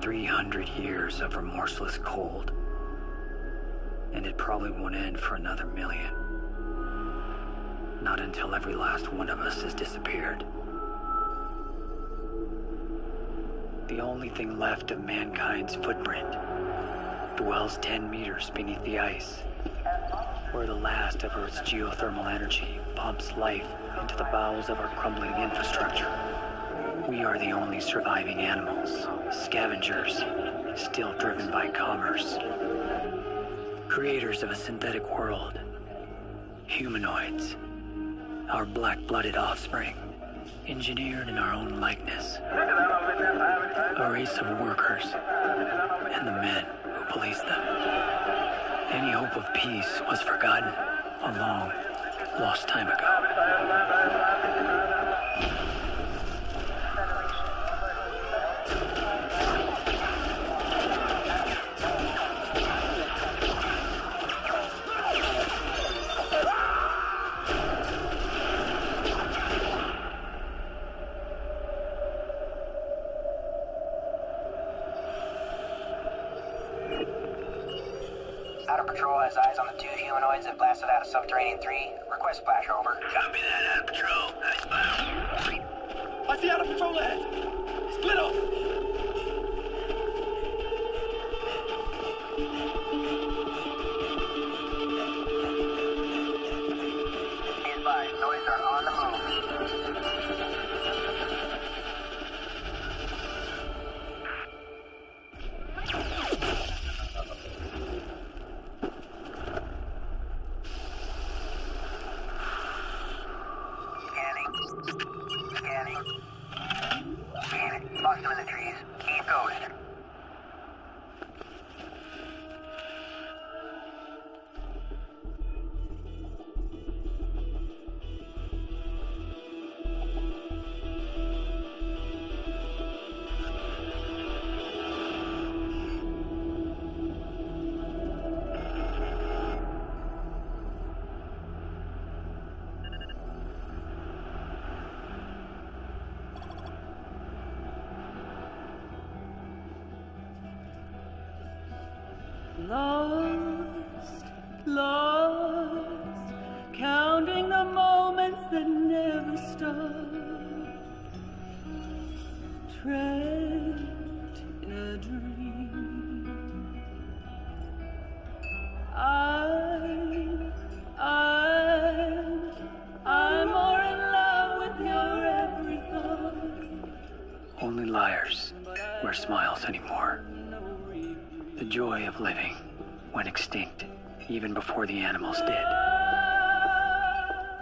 300 years of remorseless cold. And it probably won't end for another million. Not until every last one of us has disappeared. The only thing left of mankind's footprint dwells 10 meters beneath the ice, where the last of Earth's geothermal energy pumps life into the bowels of our crumbling infrastructure. We are the only surviving animals, scavengers, still driven by commerce. Creators of a synthetic world. Humanoids. Our black-blooded offspring. Engineered in our own likeness. A race of workers. And the men who police them. Any hope of peace was forgotten a long, lost time ago. Outer Patrol has eyes on the 2 humanoids that blasted out of Subterranean 3. Request splash, over. Copy that, Outer Patrol. Nice spot. I see Outer Patrol ahead. Split off. Be advised, noise are on the move. Lost him in the trees. Keep going. Lost, lost, counting the moments that never stop. Trapped in a dream. I'm more in love with your every thought. Only liars wear smiles anymore. The joy of living went extinct even before the animals did.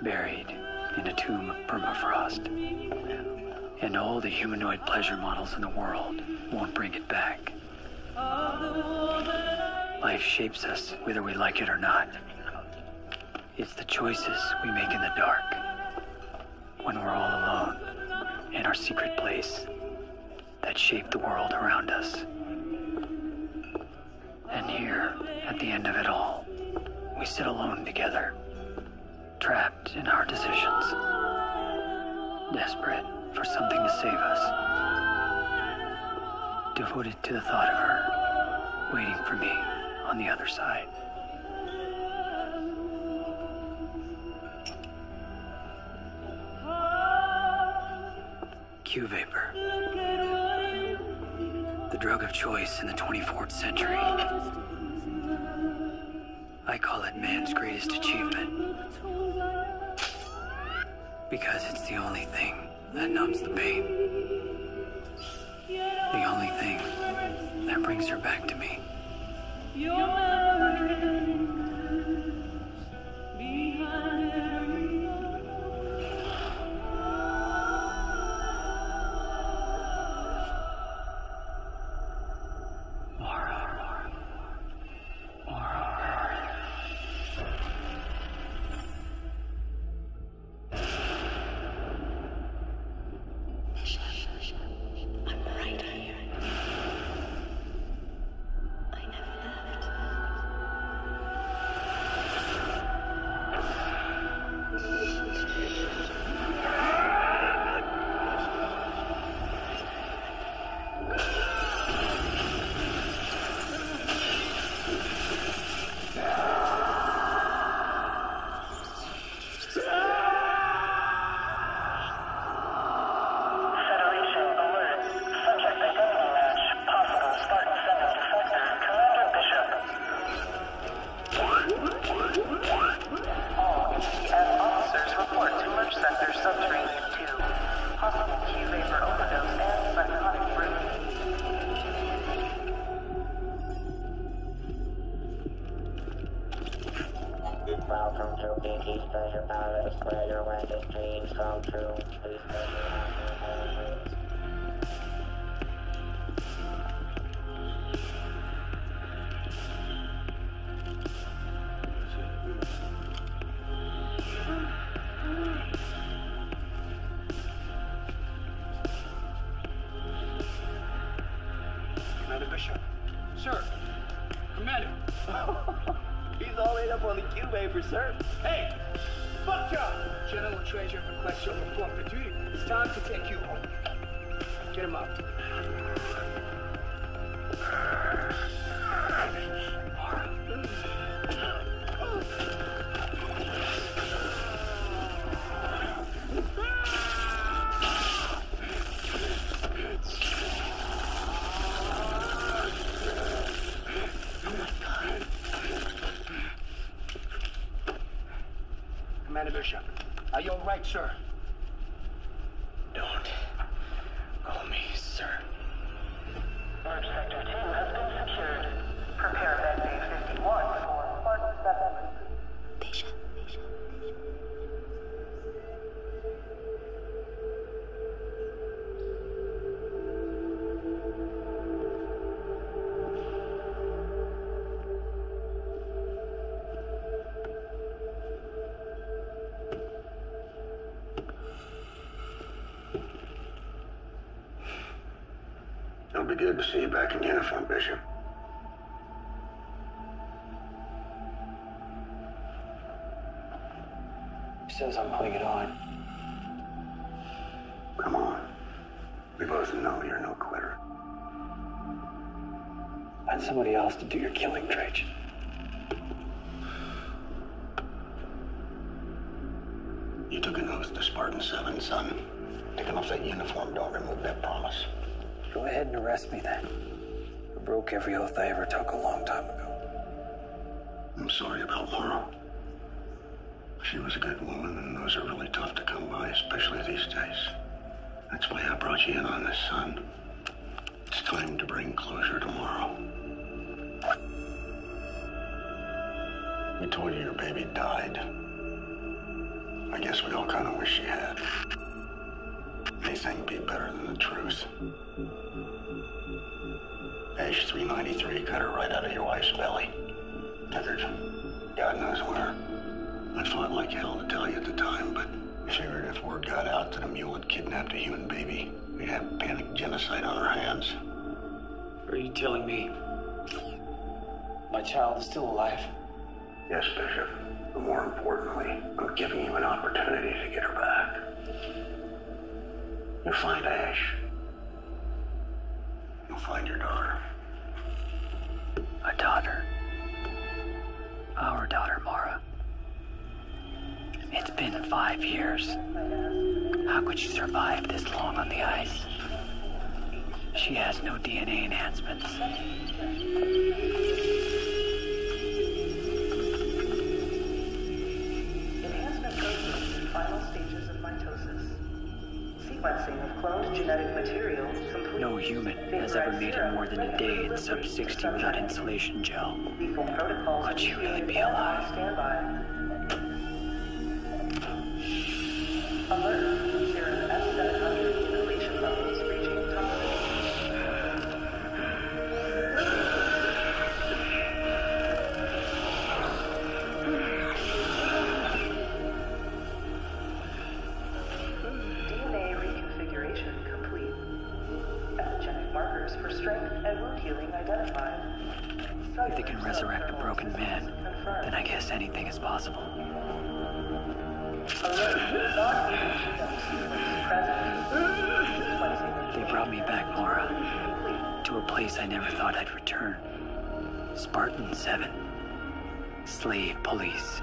Buried in a tomb of permafrost. And all the humanoid pleasure models in the world won't bring it back. Life shapes us whether we like it or not. It's the choices we make in the dark, when we're all alone in our secret place, that shape the world around us. And here, at the end of it all, we sit alone together, trapped in our decisions, desperate for something to save us, devoted to the thought of her, waiting for me on the other side. Q-vapor. The drug of choice in the 24th century. I call it man's greatest achievement. Because it's the only thing that numbs the pain. The only thing that brings her back to me. to be teach pleasure powers, spread your wildest dreams come true. Please spread your wildest dreams. Commander Bishop. Sir. Commander. He's all laid up on the Q paper, sir. Hey! Fuck job! General Treasure requests your report for duty. It's time to take you home. Get him up. Commander Bishop, are you all right, sir? Don't call me, sir. Merge Sector 2 has been secured. Prepare Med Bay 51 for Spartan 7. Bishop. It'll be good to see you back in uniform, Bishop. Who says I'm putting it on? Come on. We both know you're no quitter. Find somebody else to do your killing, Trajan. You took an oath to Spartan 7, son. Taking off that uniform don't remove that promise. Go ahead and arrest me then. I broke every oath I ever took a long time ago. I'm sorry about Laura. She was a good woman, and those are really tough to come by, especially these days. That's why I brought you in on this, son. It's time to bring closure tomorrow. We told you your baby died. I guess we all kind of wish she had. Anything be better than the truth. Ash 393 cut her right out of your wife's belly. Took her to God knows where. I fought like hell to tell you at the time, but I figured if word got out that a mule had kidnapped a human baby, we'd have panic genocide on our hands. Are you telling me my child is still alive? Yes, Bishop. But more importantly, I'm giving you an opportunity to get her back. You find Ash. You'll find your daughter. A daughter. Our daughter, Mara. It's been 5 years. How could she survive this long on the ice? She has no DNA enhancements. Enhancement process in final stages of mitosis. Sequencing of cloned genetic material complete. No human has ever made it more than a day in sub-60 without insulation gel. Lethal protocols. Could she really be alive? Standby. Alert. Serum S700 inhalation levels reaching tolerance. DNA reconfiguration complete. Epigenetic markers for strength and wound healing identified. If they can resurrect a broken man, then I guess anything is possible. They brought me back, Mara, to a place I never thought I'd return. Spartan 7. Slave police.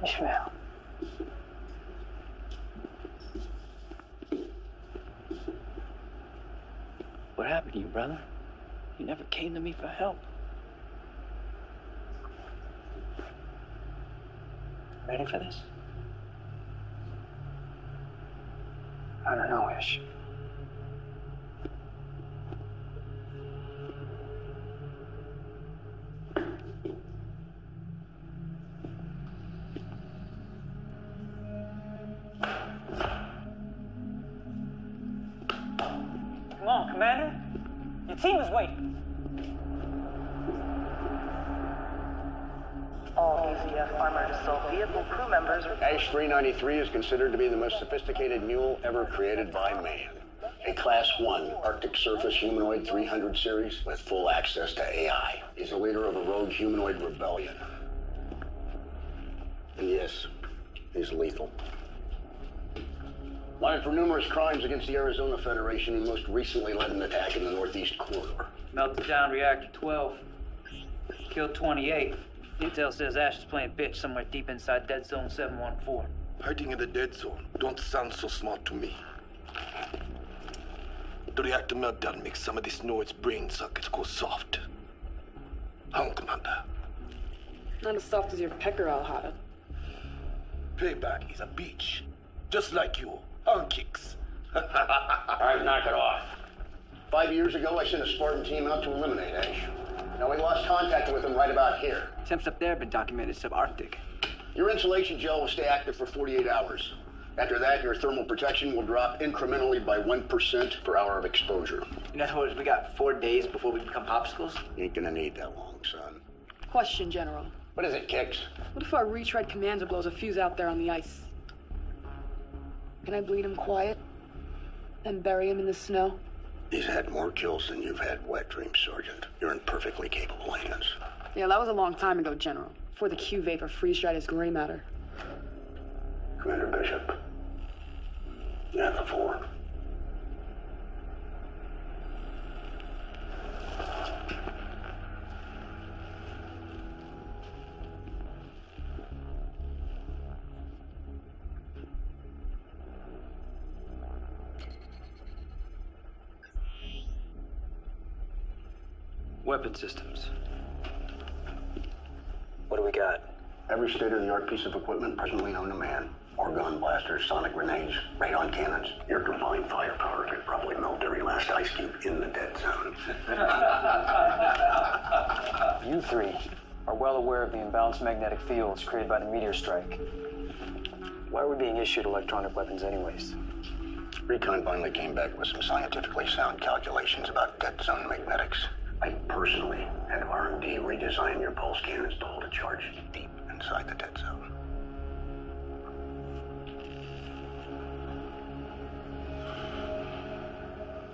Ishmael. What happened to you, brother? You never came to me for help. Ready for this? I don't know, Ish. Come on, Commander. Your team is waiting. All AZF armored assault vehicle crew members are... Ash-393 is considered to be the most sophisticated mule ever created by man. A Class 1 Arctic Surface Humanoid 300 series with full access to AI. He's the leader of a rogue humanoid rebellion. And yes, he's lethal. Wanted for numerous crimes against the Arizona Federation, and most recently led an attack in the Northeast Corridor. Melted down Reactor 12. Killed 28. Intel says Ash is playing bitch somewhere deep inside Dead Zone 714. Hiding in the dead zone don't sound so smart to me. The reactor meltdown makes some of these Noid's brain sockets go soft. Commander. Not as soft as your pecker, hight. Payback is a bitch. Just like you. Kicks. All right, knock it off. 5 years ago, I sent a Spartan team out to eliminate Ash. Now, we lost contact with him right about here. Temps up there have been documented subarctic. Your insulation gel will stay active for 48 hours. After that, your thermal protection will drop incrementally by 1% per hour of exposure. In other words, we got 4 days before we become popsicles? You ain't gonna need that long, son. Question, General. What is it, Kix? What if our retread commander blows a fuse out there on the ice? Can I bleed him quiet? And bury him in the snow? He's had more kills than you've had wet dreams, Sergeant. You're in perfectly capable hands. Yeah, that was a long time ago, General. Before the Q-vapor freeze-dried his gray matter. Commander Bishop. Yeah, the 4. Weapon systems. What do we got? Every state-of-the-art piece of equipment presently known to man. Orgon blasters, sonic grenades, radon cannons. Your combined firepower could probably melt every last ice cube in the dead zone. You three are well aware of the imbalanced magnetic fields created by the meteor strike. Why are we being issued electronic weapons anyways? Recon finally came back with some scientifically sound calculations about dead zone magnetics. I personally had R&D redesign your pulse cannons to hold a charge deep inside the dead zone.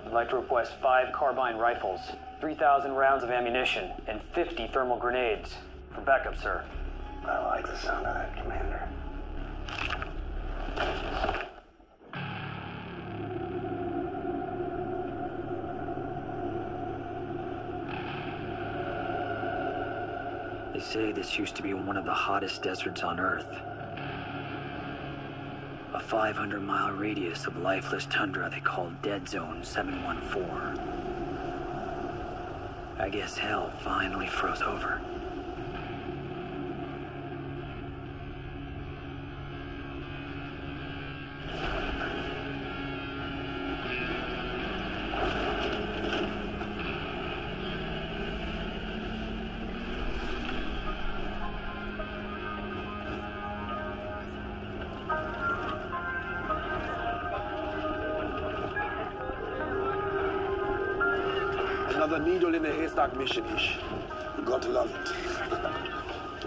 I'd like to request 5 carbine rifles, 3,000 rounds of ammunition, and 50 thermal grenades. For backup, sir. I like the sound of that, Commander. They say this used to be one of the hottest deserts on Earth. A 500-mile radius of lifeless tundra they call Dead Zone 714. I guess hell finally froze over. Another needle in the haystack mission-ish. You gotta love it.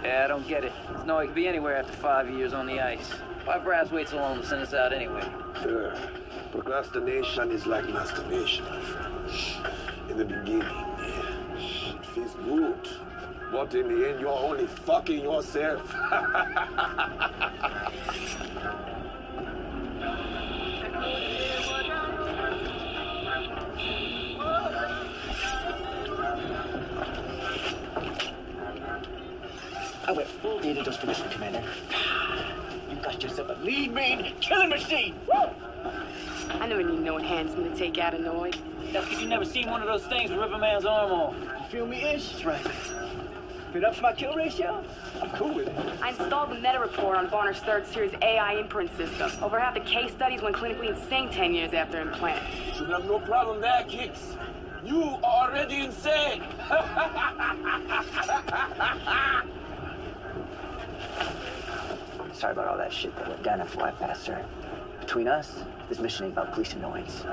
Yeah, I don't get it. There's no way it could be anywhere after 5 years on the ice. Why brass wait so long to send us out anyway? Procrastination is like masturbation, my friend. In the beginning, it feels good. But in the end, you're only fucking yourself. I went full data dose for this one, Commander. You got yourself a lead main killing machine! Woo! I never need no enhancement to take out a Noid. That's because you never seen one of those things that rip a man's arm off. You feel me, Ish? That's right. If it ups my kill ratio, I'm cool with it. I installed the meta report on Varner's 3rd series AI imprint system. Over half the case studies went clinically insane 10 years after implant. Should have no problem there, Kicks. You are already insane. Sorry about all that shit that went down at Fly Faster. Between us, this mission ain't about police annoyance.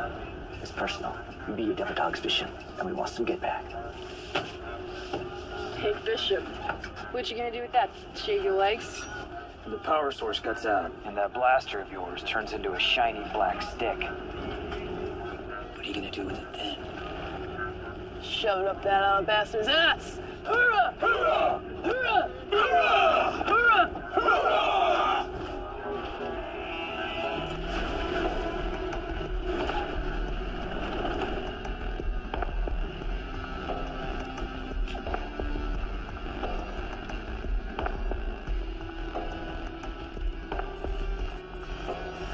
It's personal. We be your devil dog's Bishop, and we want some get back. Hey, Bishop. What you gonna do with that? Shave your legs? The power source cuts out, and that blaster of yours turns into a shiny black stick. What are you gonna do with it then? Shove it up that bastard's ass! Hoorah! Hoorah! Hoorah! Hoorah! Hoorah! Hoorah!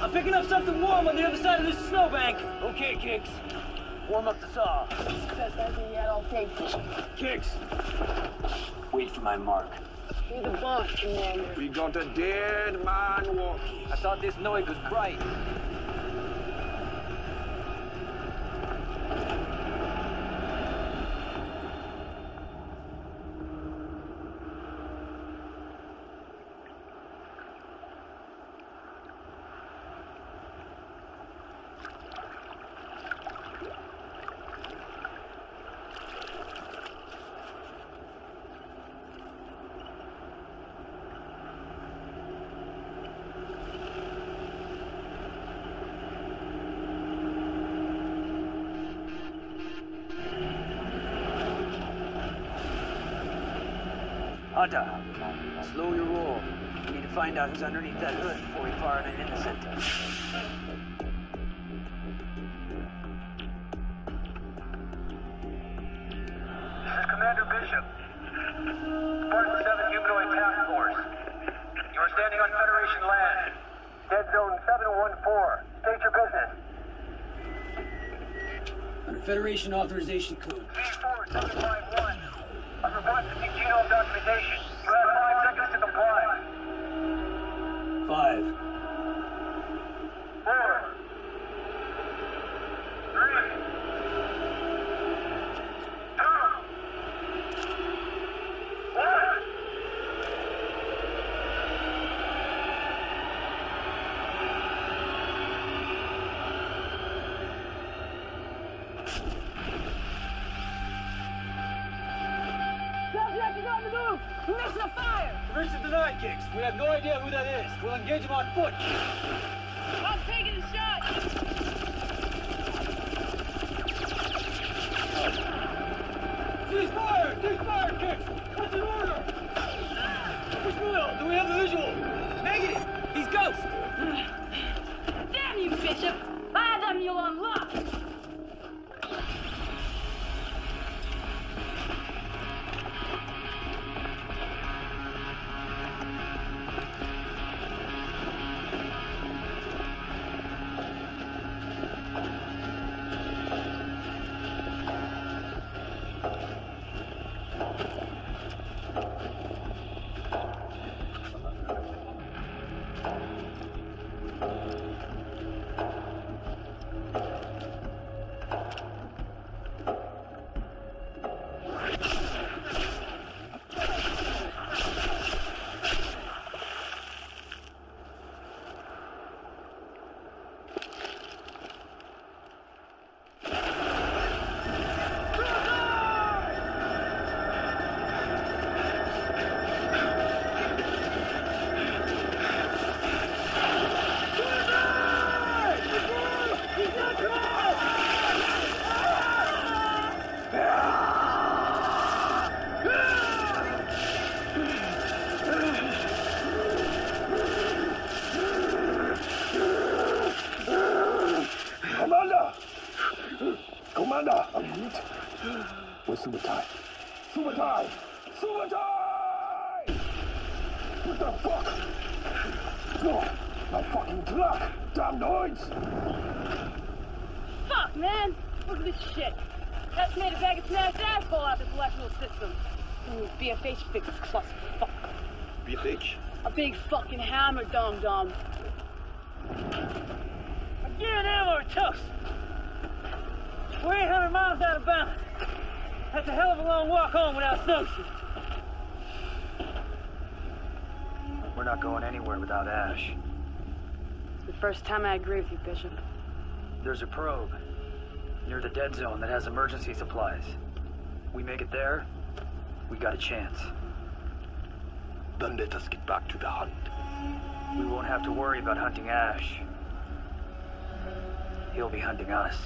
I'm picking up something warm on the other side of this snowbank. Okay, Kicks. Warm up the saw. Best idea you had all day. Kicks. Wait for my mark. Be the boss, Commander. We got a dead man walking. I thought this noise was bright. Hunter, slow your roll. We need to find out who's underneath that hood before we fire on an innocent. This is Commander Bishop. Spartan 7 Humanoid Task Force. You are standing on Federation land. Dead Zone 714. State your business. Under Federation authorization code. C4751. I'm requesting genome documentation. You have 5 seconds to comply. 5. 4. 3. 2. 1. Permission to fire! Permission denied, Kicks. We have no idea who that is. We'll engage him on foot. I'm taking a shot! Cease fire! Cease fire, Kicks! What's the order? Will, do we have the visual? Negative! He's ghost! Damn you, Bishop! By them you'll unlock! Commander! Where's Subutai? Subutai! Subutai! What the fuck? Oh, my fucking truck! Damn noise! Fuck, man! Look at this shit. That's made a bag of smashed asphalt out this electrical system. Ooh, BFH fixes clusterfuck. BFH? A big fucking hammer, dum-dum. Again, ammo toast. We're 800 miles out of bounds. That's a hell of a long walk home without snowshoes. We're not going anywhere without Ash. The first time I agree with you, Bishop. There's a probe near the dead zone that has emergency supplies. We make it there, we got a chance. Then let us get back to the hunt. We won't have to worry about hunting Ash. He'll be hunting us.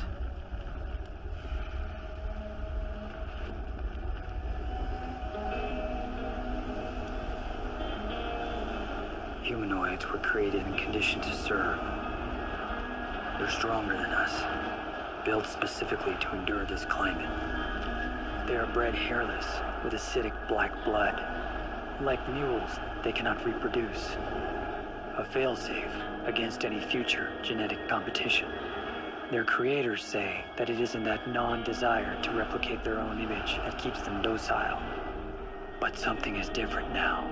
Humanoids were created and conditioned to serve. They're stronger than us, built specifically to endure this climate. They are bred hairless, with acidic black blood. Like mules, they cannot reproduce. A failsafe against any future genetic competition. Their creators say that it isn't that non-desire to replicate their own image that keeps them docile. But something is different now.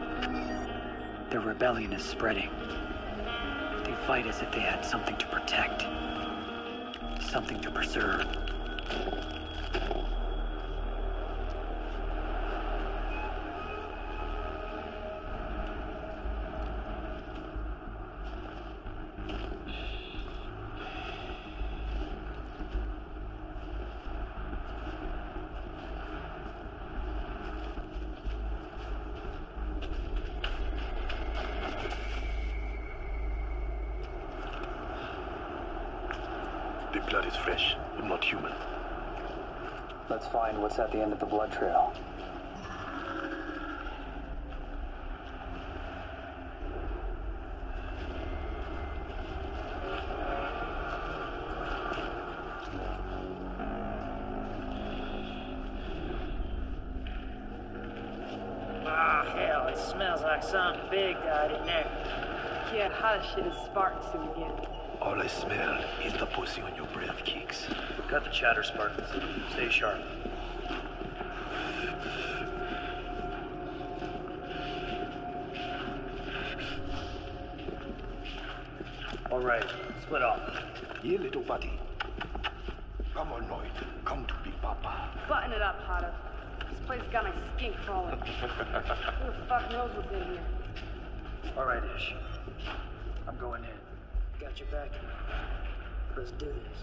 Their rebellion is spreading. They fight as if they had something to protect, something to preserve. The blood is fresh, but not human. Let's find what's at the end of the blood trail. Ah, hell, it smells like something big died in there. Yeah, how the shit is Spartan suit again. All I smell is the pussy on your breath, Kicks. Cut the chatter, Spartans. Stay sharp. All right, split off. Yeah, little buddy. Come on, Lloyd. Come to Big Papa. Button it up, Hotter. This place got my skin crawling. Who the fuck knows what's in here? All right, Ish. I'm going in. Got your back. Let's do this.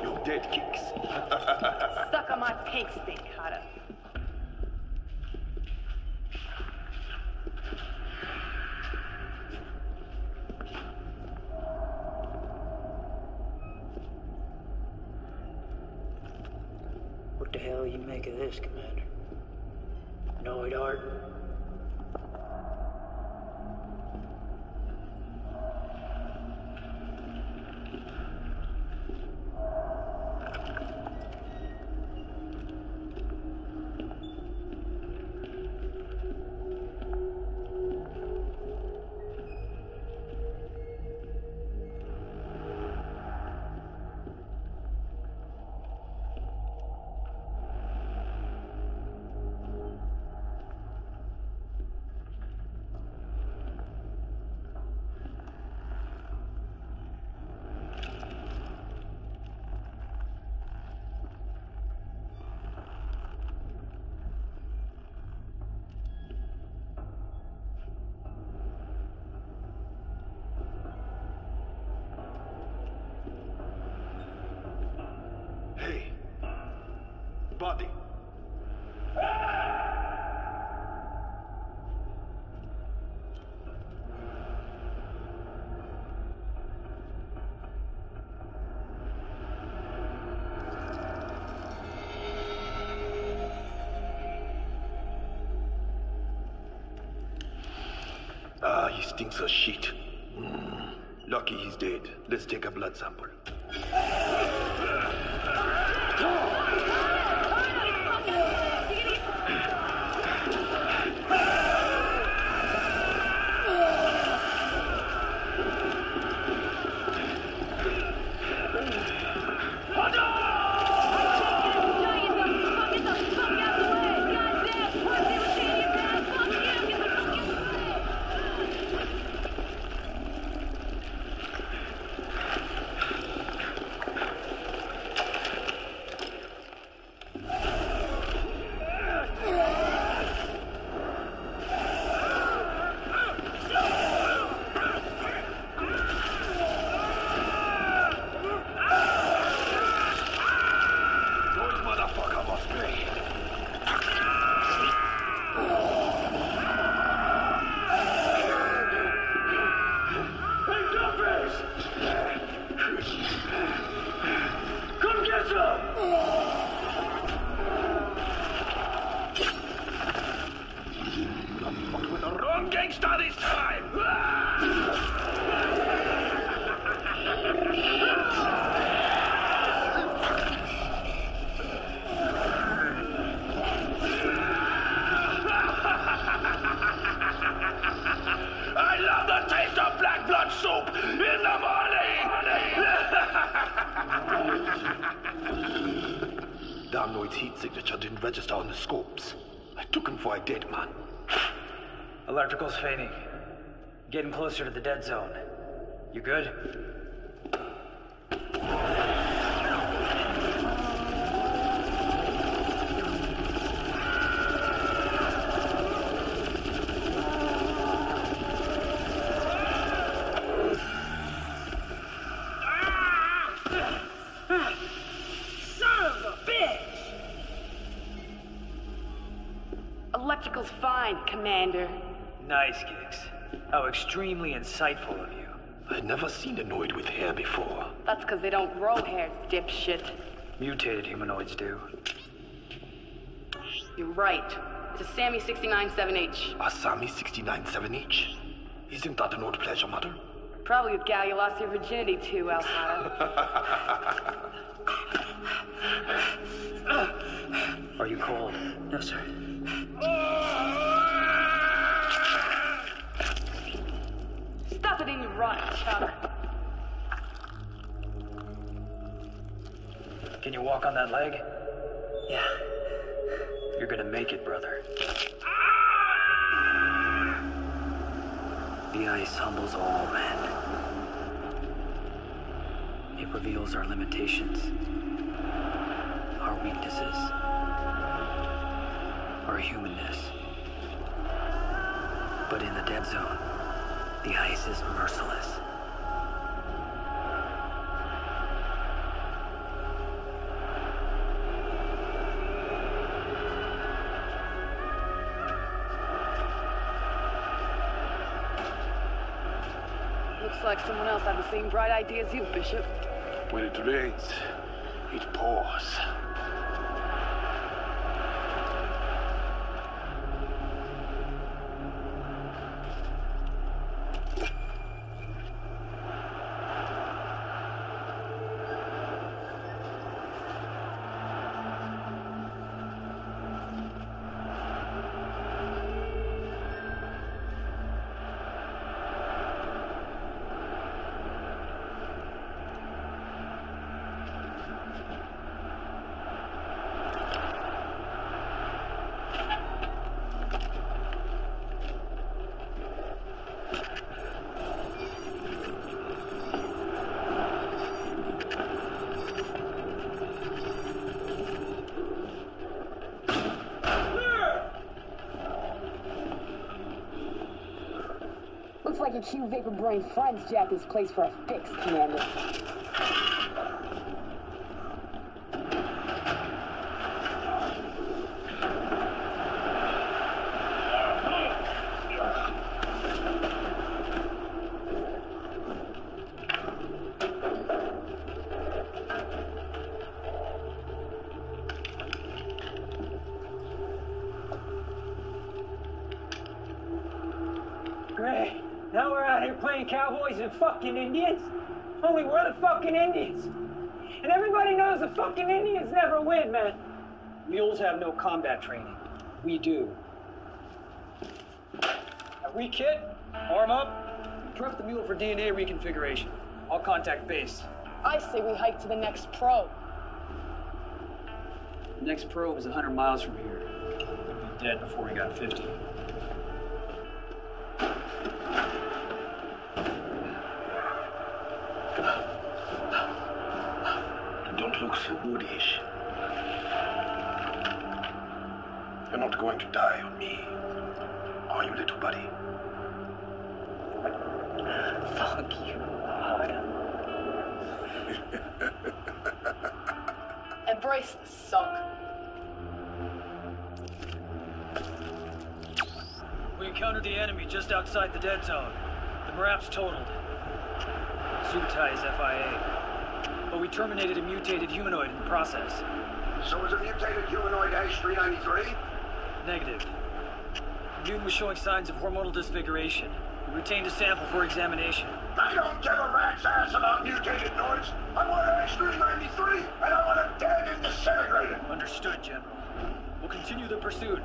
You're dead, Kicks. Stuck on my pink stick, Hotter. What the hell you make of this, Commander? Know it, Art? Hey. Buddy. Ah, he stinks of shit. Lucky he's dead. Let's take a blood sample. damn noid's heat signature didn't register on the scopes. I took him for a dead man. Electrical's fading. Getting closer to the dead zone. You good? Electrical's fine, Commander. Nice, Giggs. How extremely insightful of you. I'd never seen a noid with hair before. That's because they don't grow hair, dipshit. Mutated humanoids do. You're right. It's a Sammy 69-7H. A Sammy 69-7H? Isn't that an old pleasure matter? Probably a gal you lost your virginity to, Alfaro. Are you cold? No, sir. Stuff it in your rotten Chuck. Can you walk on that leg? Yeah. You're gonna make it, brother. The ice humbles all men. It reveals our limitations, our weaknesses, our humanness. But in the dead zone, the ice is merciless. Looks like someone else had the same bright idea as you, Bishop. When it rains, it pours. Looks like your Q Vapor Brain friends jacked this place for a fix, Commander. Great. Now we're out here playing cowboys and fucking Indians? Only we're the fucking Indians. And everybody knows the fucking Indians never win, man. Mules have no combat training. We do. Now re-kit, arm up, prep the mule for DNA reconfiguration. I'll contact base. I say we hike to the next probe. The next probe is 100 miles from here. We'd be dead before we got 50. Don't look so woodish. You're not going to die on me, are you, little buddy? Fuck you, hard. Embrace the suck. We encountered the enemy just outside the dead zone. The MRAP's totaled. Zutai is FIA. But we terminated a mutated humanoid in the process. So was a mutated humanoid H393? Negative. Mutant was showing signs of hormonal disfiguration. We retained a sample for examination. I don't give a rat's ass about mutated noids. I want an H393, and I want it dead and disintegrated. Understood, General. We'll continue the pursuit.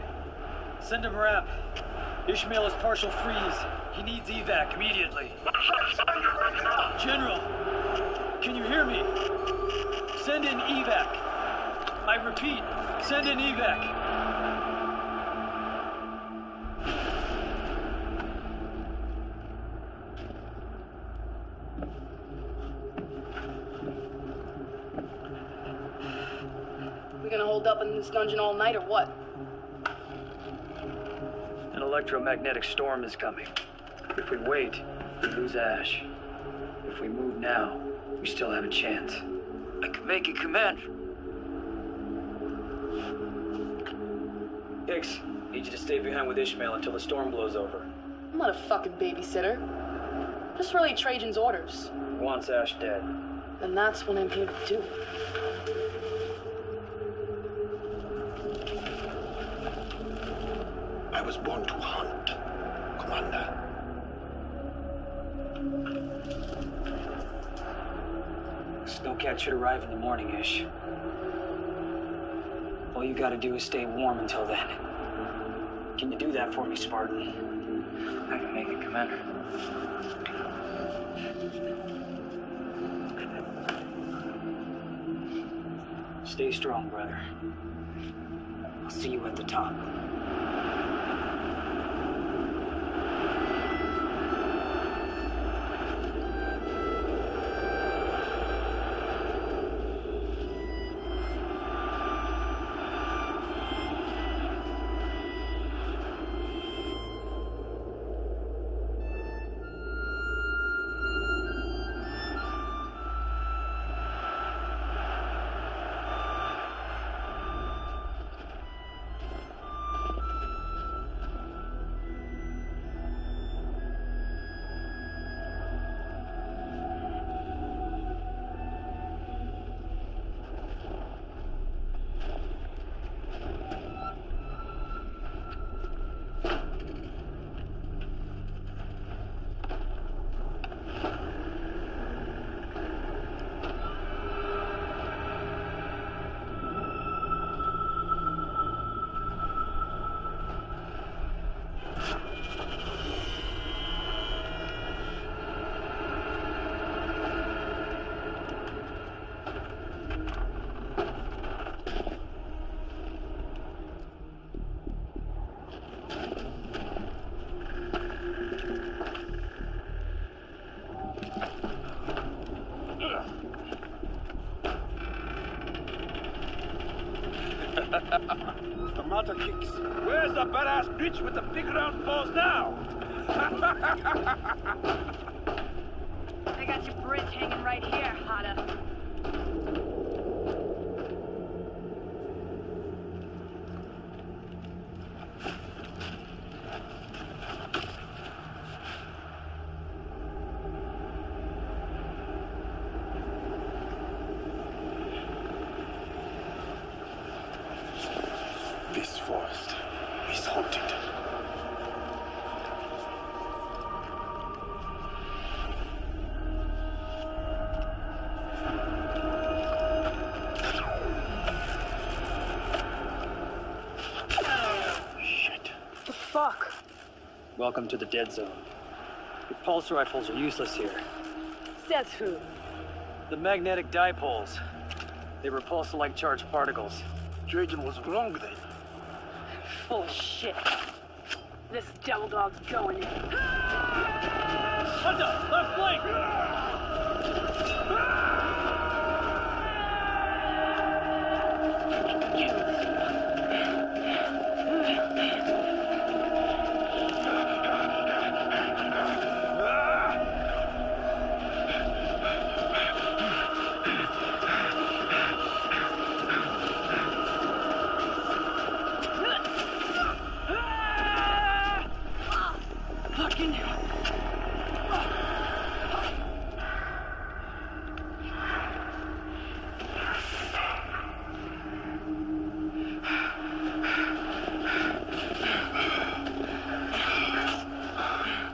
Send a MRAP. Ishmael is partial freeze. He needs evac immediately. General, can you hear me? Send in evac. I repeat, send an evac. We gonna hold up in this dungeon all night or what? An electromagnetic storm is coming. If we wait, we lose Ash. If we move now, we still have a chance. I can make it, Commander. Hicks, need you to stay behind with Ishmael until the storm blows over. I'm not a fucking babysitter. Just relay Trajan's orders. Wants Ash dead. And that's what I'm here to do. I was born to hunt, Commander. Snowcat should arrive in the morning, Ish. All you gotta do is stay warm until then. Can you do that for me, Spartan? I can make it, Commander. Stay strong, brother. I'll see you at the top. What's the matter, Kicks? Where's the badass bitch with the big round balls now? I got your bridge hanging right here, Hada. This forest is haunted. Shit. The fuck? Welcome to the dead zone. Your pulse rifles are useless here. Says who? The magnetic dipoles. They repulse like charged particles. Trajan was wrong then. Full of shit. This devil dog's going in. Hunter, left flank!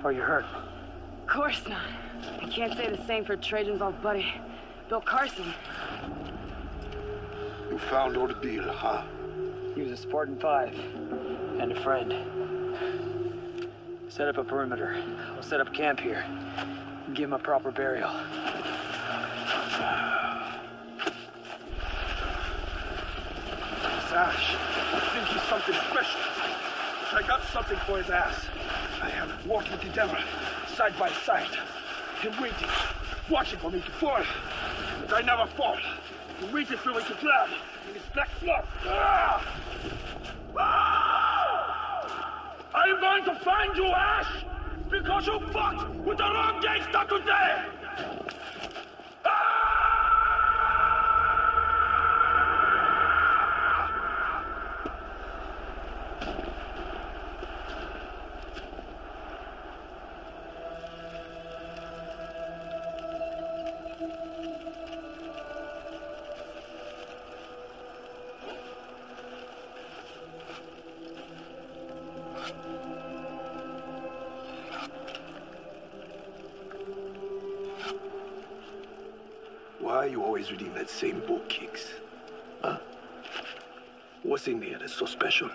Are you hurt? Of course not. I can't say the same for Trajan's old buddy, Bill Carson. You found Ordeal, huh? He was a Spartan 5 and a friend. Set up a perimeter. We'll set up camp here. And give him a proper burial. Ash. I think he's something special. But I got something for his ass. I have walked with the devil, side by side. Him waiting, watching for me to fall. But I never fall. He waited for me to grab in his black blood. I'm going to find you, Ash! Because you fought with the wrong gangster today! Why are you always reading that same book, Kicks? Huh? What's in there that's so special?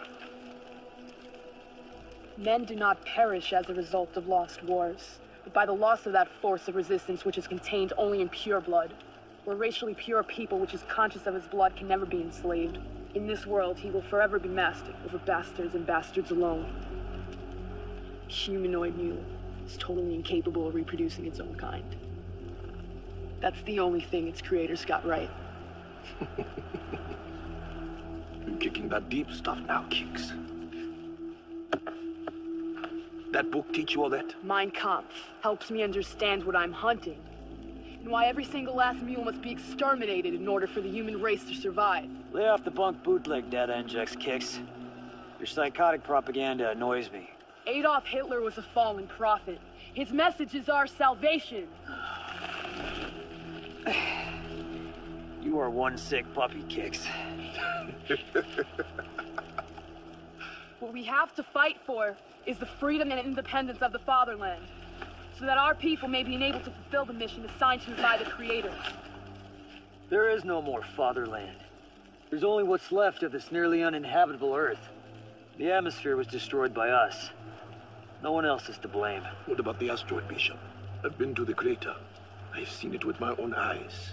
Men do not perish as a result of lost wars, but by the loss of that force of resistance which is contained only in pure blood. Where racially pure people which is conscious of his blood can never be enslaved. In this world, he will forever be master over bastards and bastards alone. Humanoid mule is totally incapable of reproducing its own kind. That's the only thing its creators got right. You're kicking that deep stuff now, Kicks. That book teach you all that? Mein Kampf helps me understand what I'm hunting, and why every single last mule must be exterminated in order for the human race to survive. Lay off the bunk bootleg data injects, Kicks. Your psychotic propaganda annoys me. Adolf Hitler was a fallen prophet. His message is our salvation. You are one sick puppy, Kicks. What we have to fight for is the freedom and independence of the fatherland, so that our people may be enabled to fulfill the mission assigned to us by the Creator. There is no more fatherland. There's only what's left of this nearly uninhabitable Earth. The atmosphere was destroyed by us. No one else is to blame. What about the asteroid, Bishop? I've been to the crater. I've seen it with my own eyes.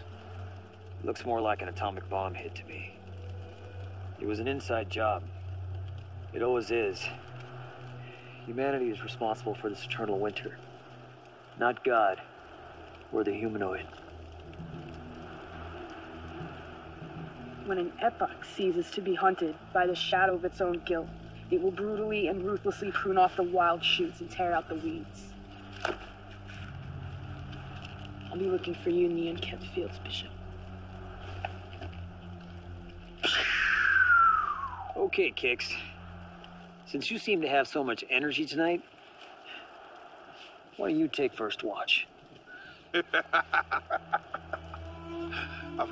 Looks more like an atomic bomb hit to me. It was an inside job. It always is. Humanity is responsible for this eternal winter. Not God, or the humanoid. When an epoch ceases to be hunted by the shadow of its own guilt, it will brutally and ruthlessly prune off the wild shoots and tear out the weeds. I'll be looking for you in the unkept fields, Bishop. Okay, Kicks. Since you seem to have so much energy tonight, why don't you take first watch? I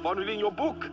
found it in your book.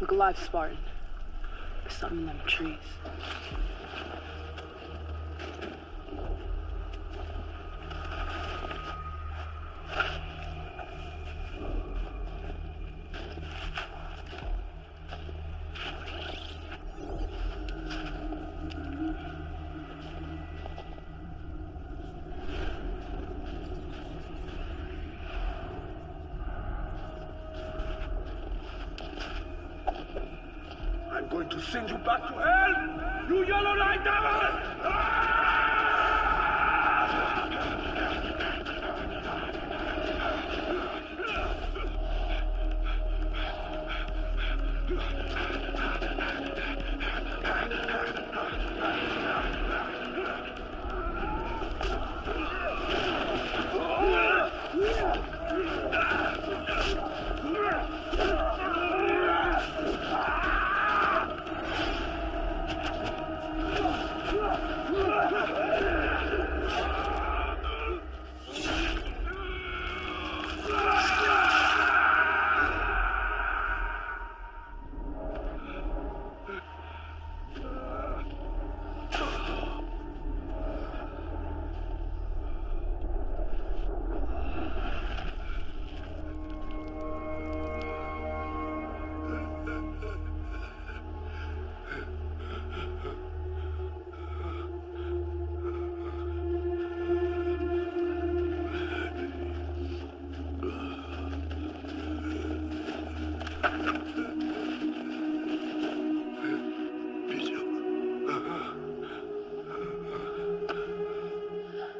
Look alive, Spartan. There's something in them trees. I'm going to send you back to hell, you yellow light devil!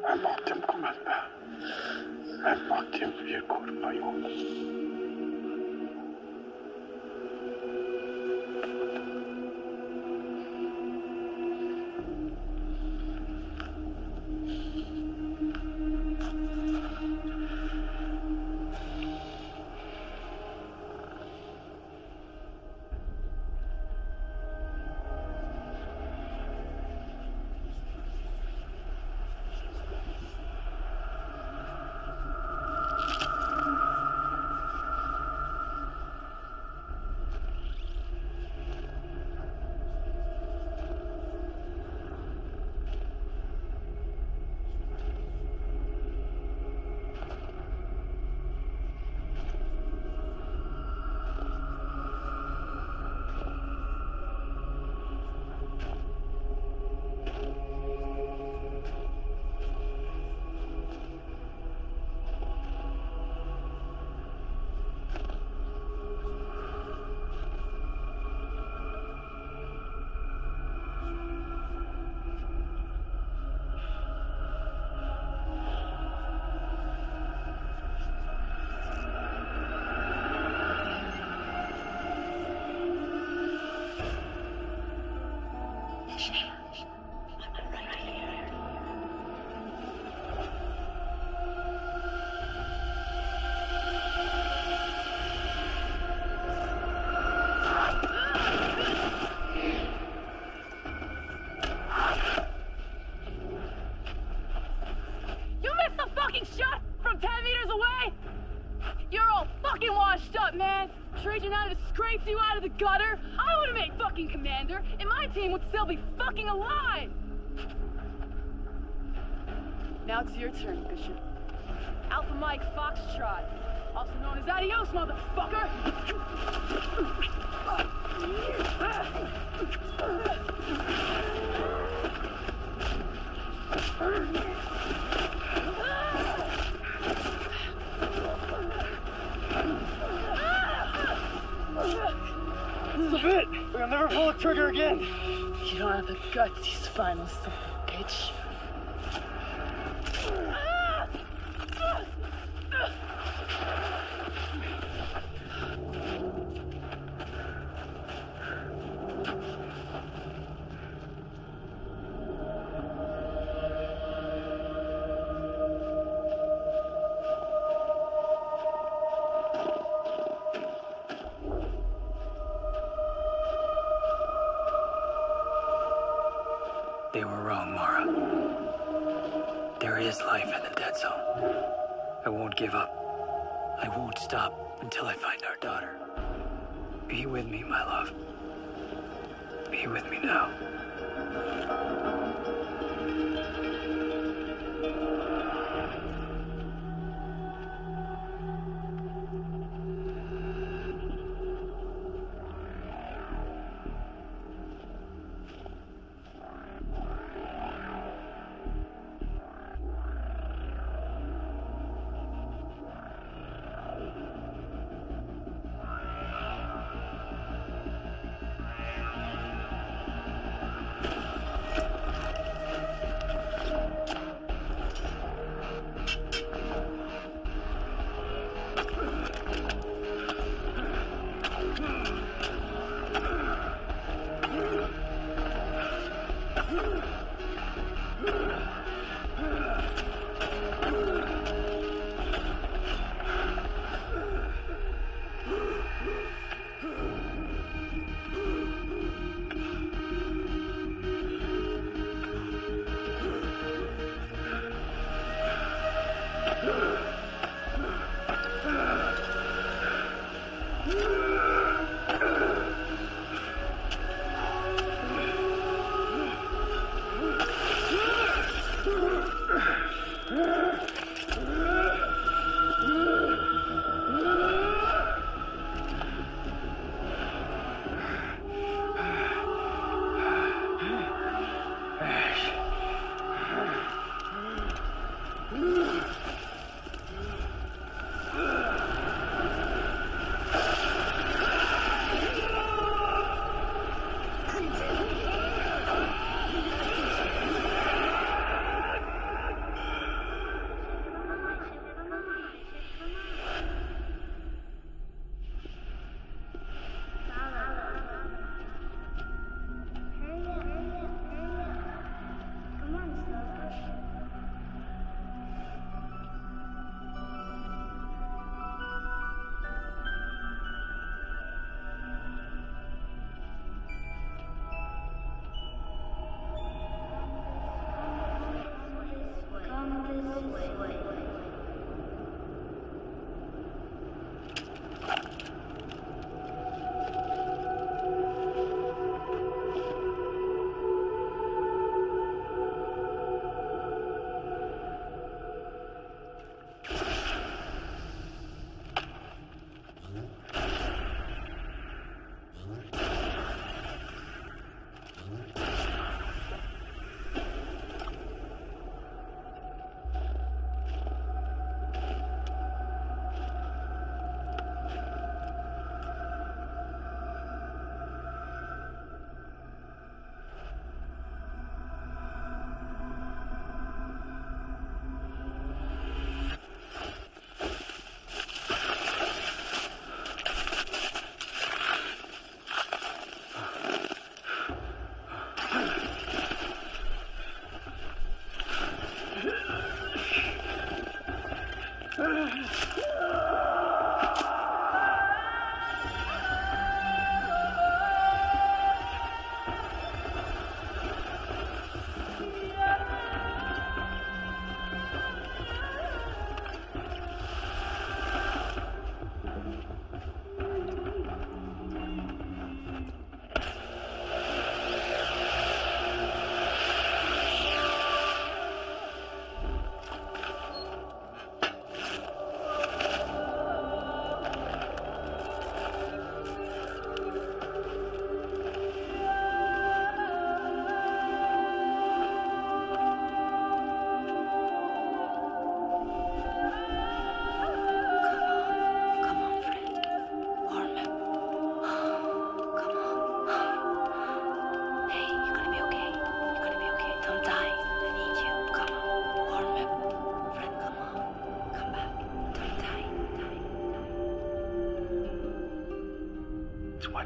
I'm not him, Commander. I'm not him, Mayo. Trajan out of scraped you out of the gutter. I would have made fucking commander, and my team would still be fucking alive. Now it's your turn, Bishop. Alpha Mike Foxtrot, also known as Adios, motherfucker. That's a bit. We'll never pull the trigger again. You don't have the guts, you spineless son of a bitch. They were wrong, Mara. There is life in the dead zone. I won't give up. I won't stop until I find our daughter. Be with me, my love. Be with me now.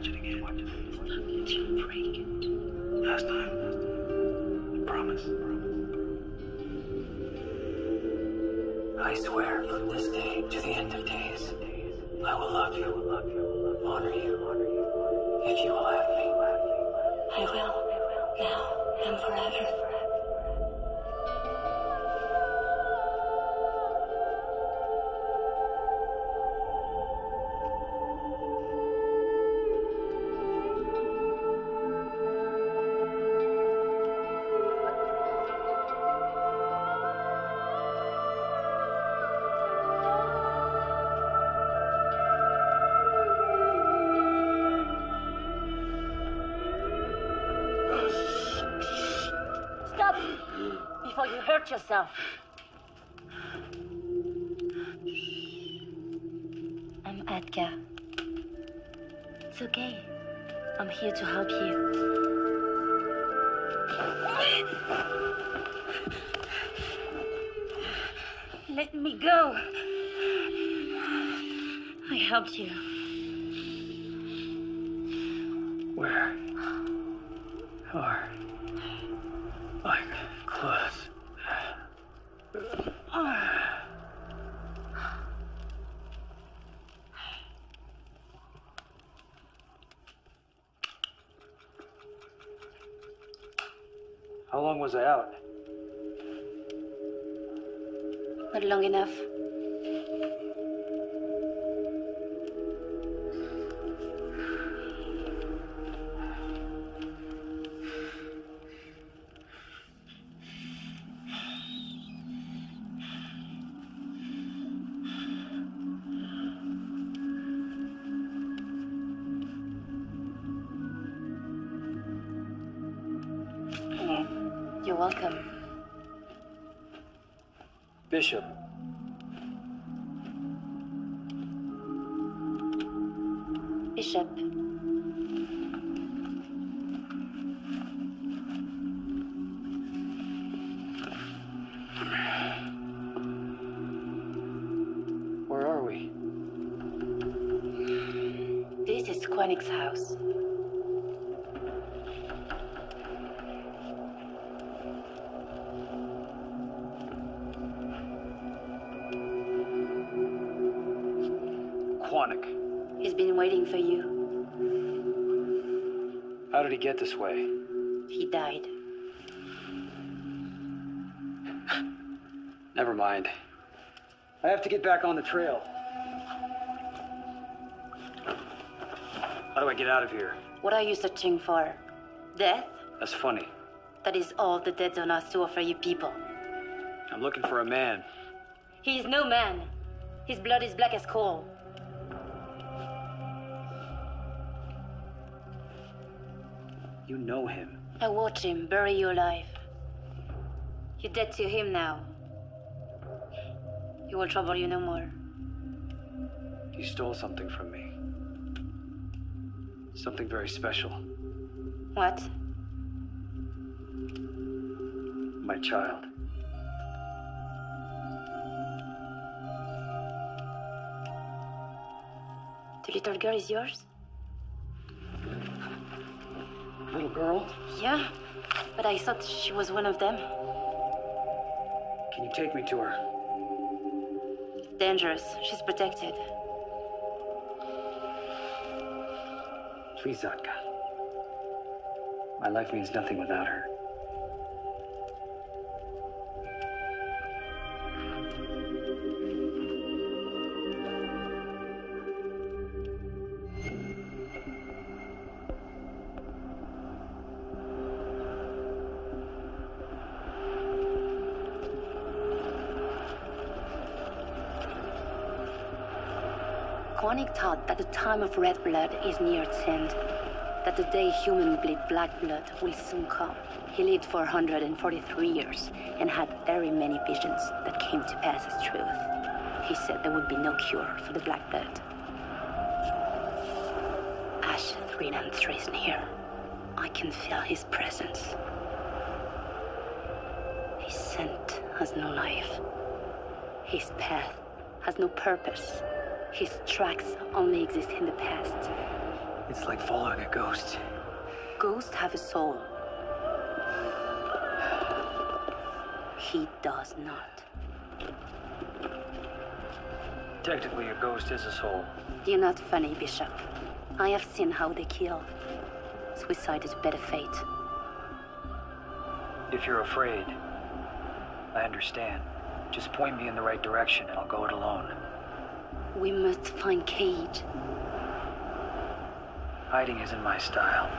watch it again. How did you break it? Last time. I promise. I swear from this day to the end of days, I will love you, honor you, if you will have me. I will, now and forever. Stop! Before you hurt yourself. I'm Edgar. It's okay. I'm here to help you. Let me go. I helped you. Where are my clothes? How long was I out? Not long enough. You're welcome. Bishop. Bishop. Where are we? This is Quanix's house. Quanix. He's been waiting for you. How did he get this way? He died. Never mind. I have to get back on the trail. How do I get out of here? What are you searching for? Death? That's funny. That is all the dead zone has to offer you people. I'm looking for a man. He is no man. His blood is black as coal. You know him. I watched him bury you alive. You're dead to him now. He will trouble you no more. He stole something from me. Something very special. What? My child. The little girl is yours? Little girl? Yeah, but I thought she was one of them. Can you take me to her? It's dangerous. She's protected. Please, Zatka. My life means nothing without her. Quanix thought that the time of red blood is near its end, that the day humans bleed black blood will soon come. He lived for 143 years and had very many visions that came to pass as truth. He said there would be no cure for the black blood. Ash 393 is near. I can feel his presence. His scent has no life. His path has no purpose. His tracks only exist in the past. It's like following a ghost. Ghosts have a soul. He does not. Technically, a ghost is a soul. You're not funny, Bishop. I have seen how they kill. Suicide is a better fate. If you're afraid, I understand. Just point me in the right direction and I'll go it alone. We must find Cage. Hiding isn't my style.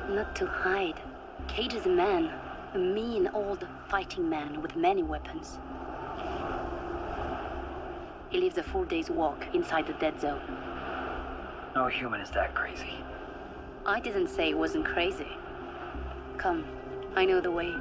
Not to hide. Cage is a man. A mean, old fighting man with many weapons. He lives a 4 day's walk inside the dead zone. No human is that crazy. I didn't say it wasn't crazy. Come, I know the way.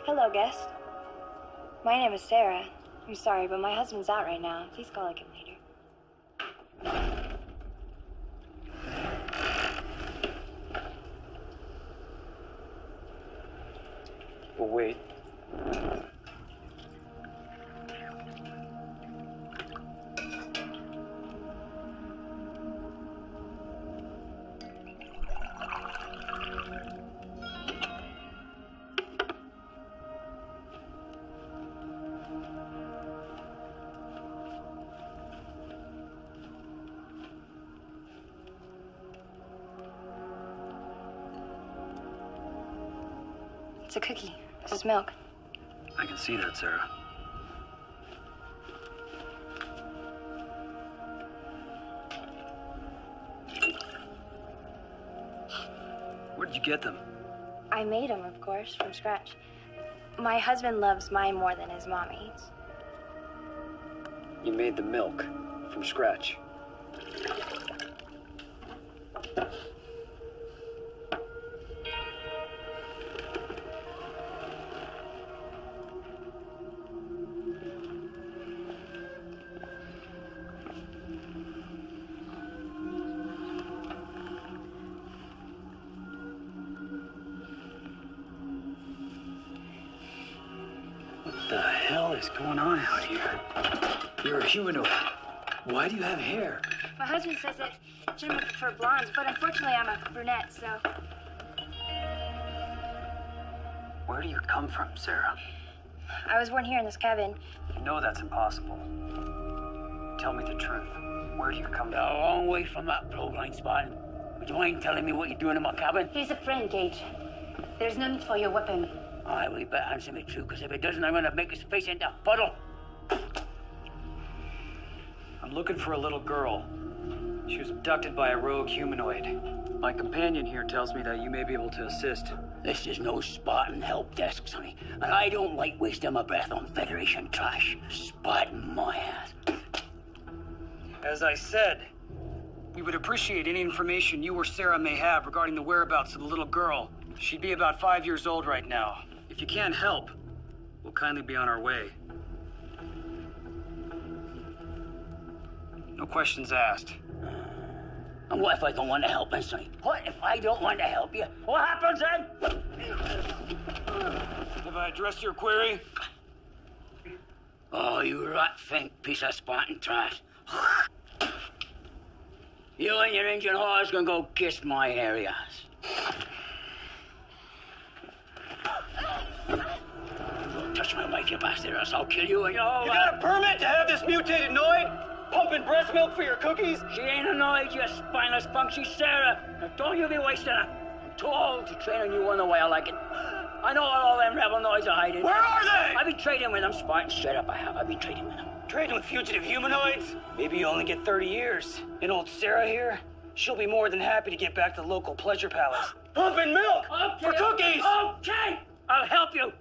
Hello, guest. My name is Sarah. I'm sorry, but my husband's out right now. Please call again later. We'll wait. It's a cookie. This is milk. I can see that, Sarah. Where did you get them? I made them, of course, from scratch. My husband loves mine more than his mom eats. You made the milk from scratch. What the hell is going on out here? You're a humanoid. Why do you have hair? My husband says that gentlemen prefer blondes, but unfortunately I'm a brunette, so... Where do you come from, Sarah? I was born here in this cabin. You know that's impossible. Tell me the truth. Where do you come from? A long way from that pro-line, Spartan. Would you mind telling me what you're doing in my cabin? He's a friend, Cage. There's no need for your weapon. Aye, well, you better answer me true, because if it doesn't, I'm gonna make his face into a puddle. I'm looking for a little girl. She was abducted by a rogue humanoid. My companion here tells me that you may be able to assist. This is no Spartan help desk, Sonny. And I don't like wasting my breath on Federation trash. Spartan my ass. As I said, we would appreciate any information you or Sarah may have regarding the whereabouts of the little girl. She'd be about 5 years old right now. If you can't help, we'll kindly be on our way. No questions asked. And what if I don't want to help then, Sonny? What if I don't want to help you? What happens then? Have I addressed your query? Oh, you rat-fink piece of Spartan trash. You and your engine whores can go kiss my hairy ass. Don't touch my wife, you bastard, or else I'll kill you and your You got a permit to have this mutated Noid? Pumping breast milk for your cookies? She ain't annoyed, you spineless punk. She's Sarah. Now don't you be wasting her. I'm too old to train on you on the way I like it. I know where all them rebel noids are hiding. Where are they? I've been trading with them, Spartan. Straight up, I have. I've been trading with them. Trading with fugitive humanoids? Maybe you only get 30 years. And old Sarah here, she'll be more than happy to get back to the local pleasure palace. Pumping milk for cookies! Okay, I'll help you.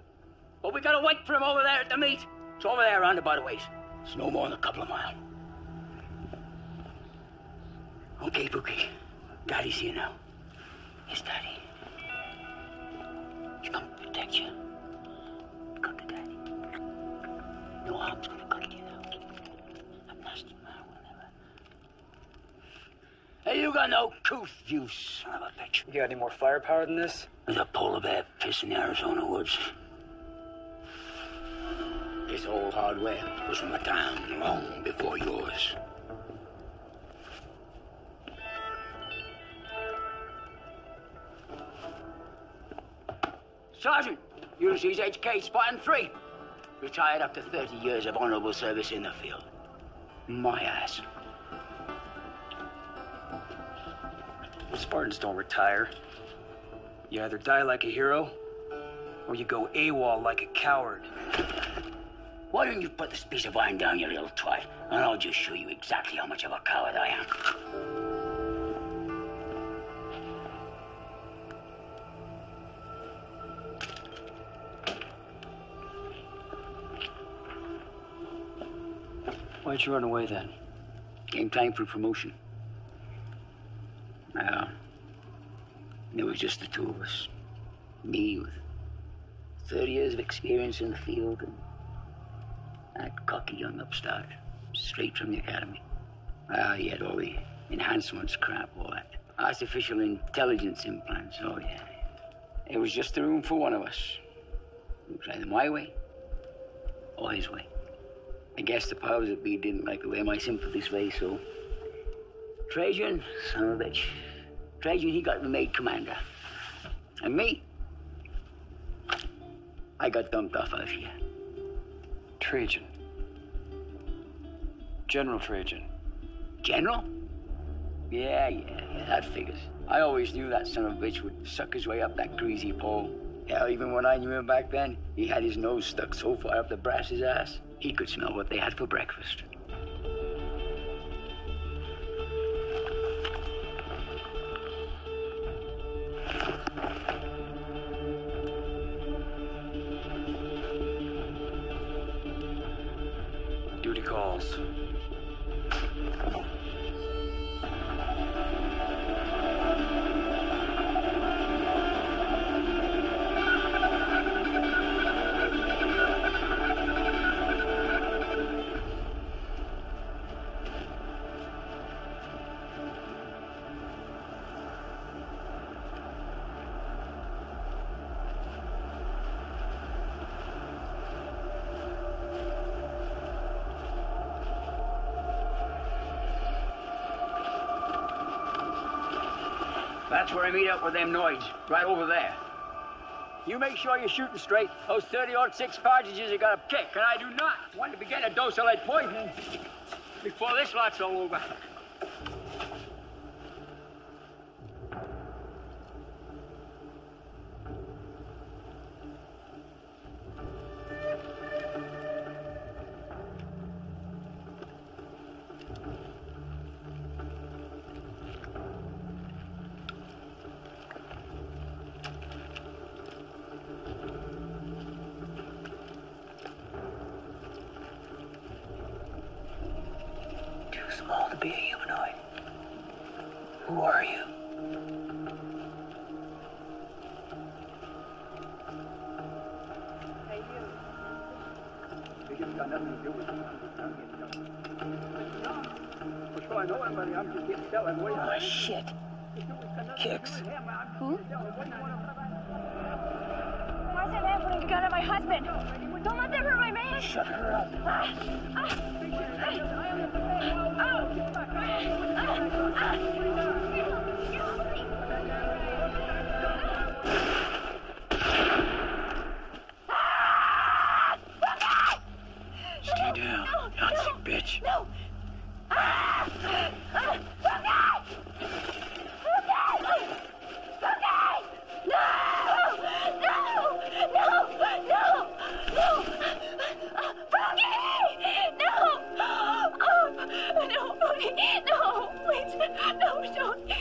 But we gotta wait for him over there at the meet. It's over there around about a ways. It's no more than a couple of miles. Okay, Pookie. Daddy's here now. Yes, Daddy. He's come to protect you. Come to Daddy. No harm's gonna come to you now. I'm not man will never. Hey, you got no tooth, you son of a bitch. You got any more firepower than this? There's a polar bear piss in the Arizona woods. This old hardware was from a time long before yours. Sergeant, Ulysses HK, Spartan 3. Retired after 30 years of honorable service in the field. My ass. Spartans don't retire. You either die like a hero, or you go AWOL like a coward. Why don't you put this piece of iron down, you little twat, and I'll just show you exactly how much of a coward I am. Why'd you run away then? Came time for promotion. Well, it was just the two of us. Me with 30 years of experience in the field, and that cocky young upstart, straight from the academy. Well, he had all the enhancements crap, all that. Artificial intelligence implants, oh yeah. It was just the room for one of us. It was either my way or his way. I guess the powers that be didn't like the way my sympathies lay, so Trajan, son of a bitch. Trajan, he got made commander. And me, I got dumped off out here. Trajan. General Trajan. General? Yeah, that figures. I always knew that son of a bitch would suck his way up that greasy pole. Hell, even when I knew him back then, he had his nose stuck so far up the brass's ass, he could smell what they had for breakfast. Duty calls. That's where I meet up with them Noids, right over there. You make sure you're shooting straight. Those 30-06 cartridges have got a kick, and I do not want to be getting a dose of lead poison before this lot's all over. Small to be a humanoid. Who are you? Hey, you. Because got nothing to do with it. For sure I know anybody, I'm just getting selling away. Oh, shit. Kicks. Who? Why is that man putting a gun at my husband? Don't let them hurt my man! Shut her up. Stay down, Nazi bitch. No! No, please, no, don't.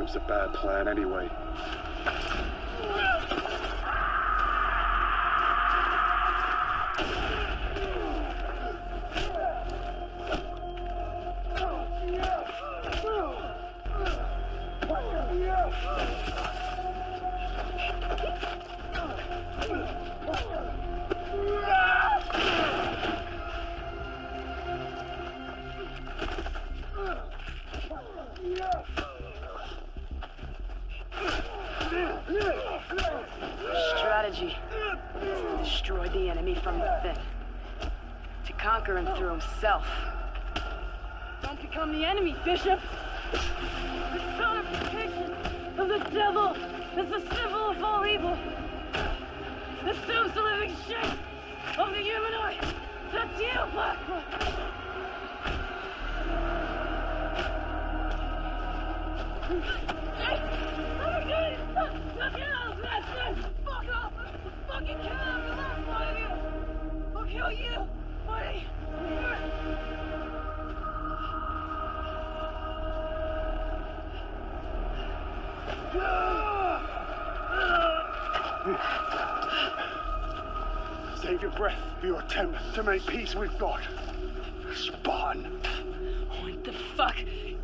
was a bad plan anyway. Strategy is to destroy the enemy from within. To conquer him through himself. Don't become the enemy, Bishop! The personification of the devil is the symbol of all evil. Assumes the living shape of the humanoid. That's you, Blackwood! Fuck off! Fucking kill him! The last one of you! I'll kill you! Buddy! Save your breath for your attempt to make peace with God. Spawn. What the fuck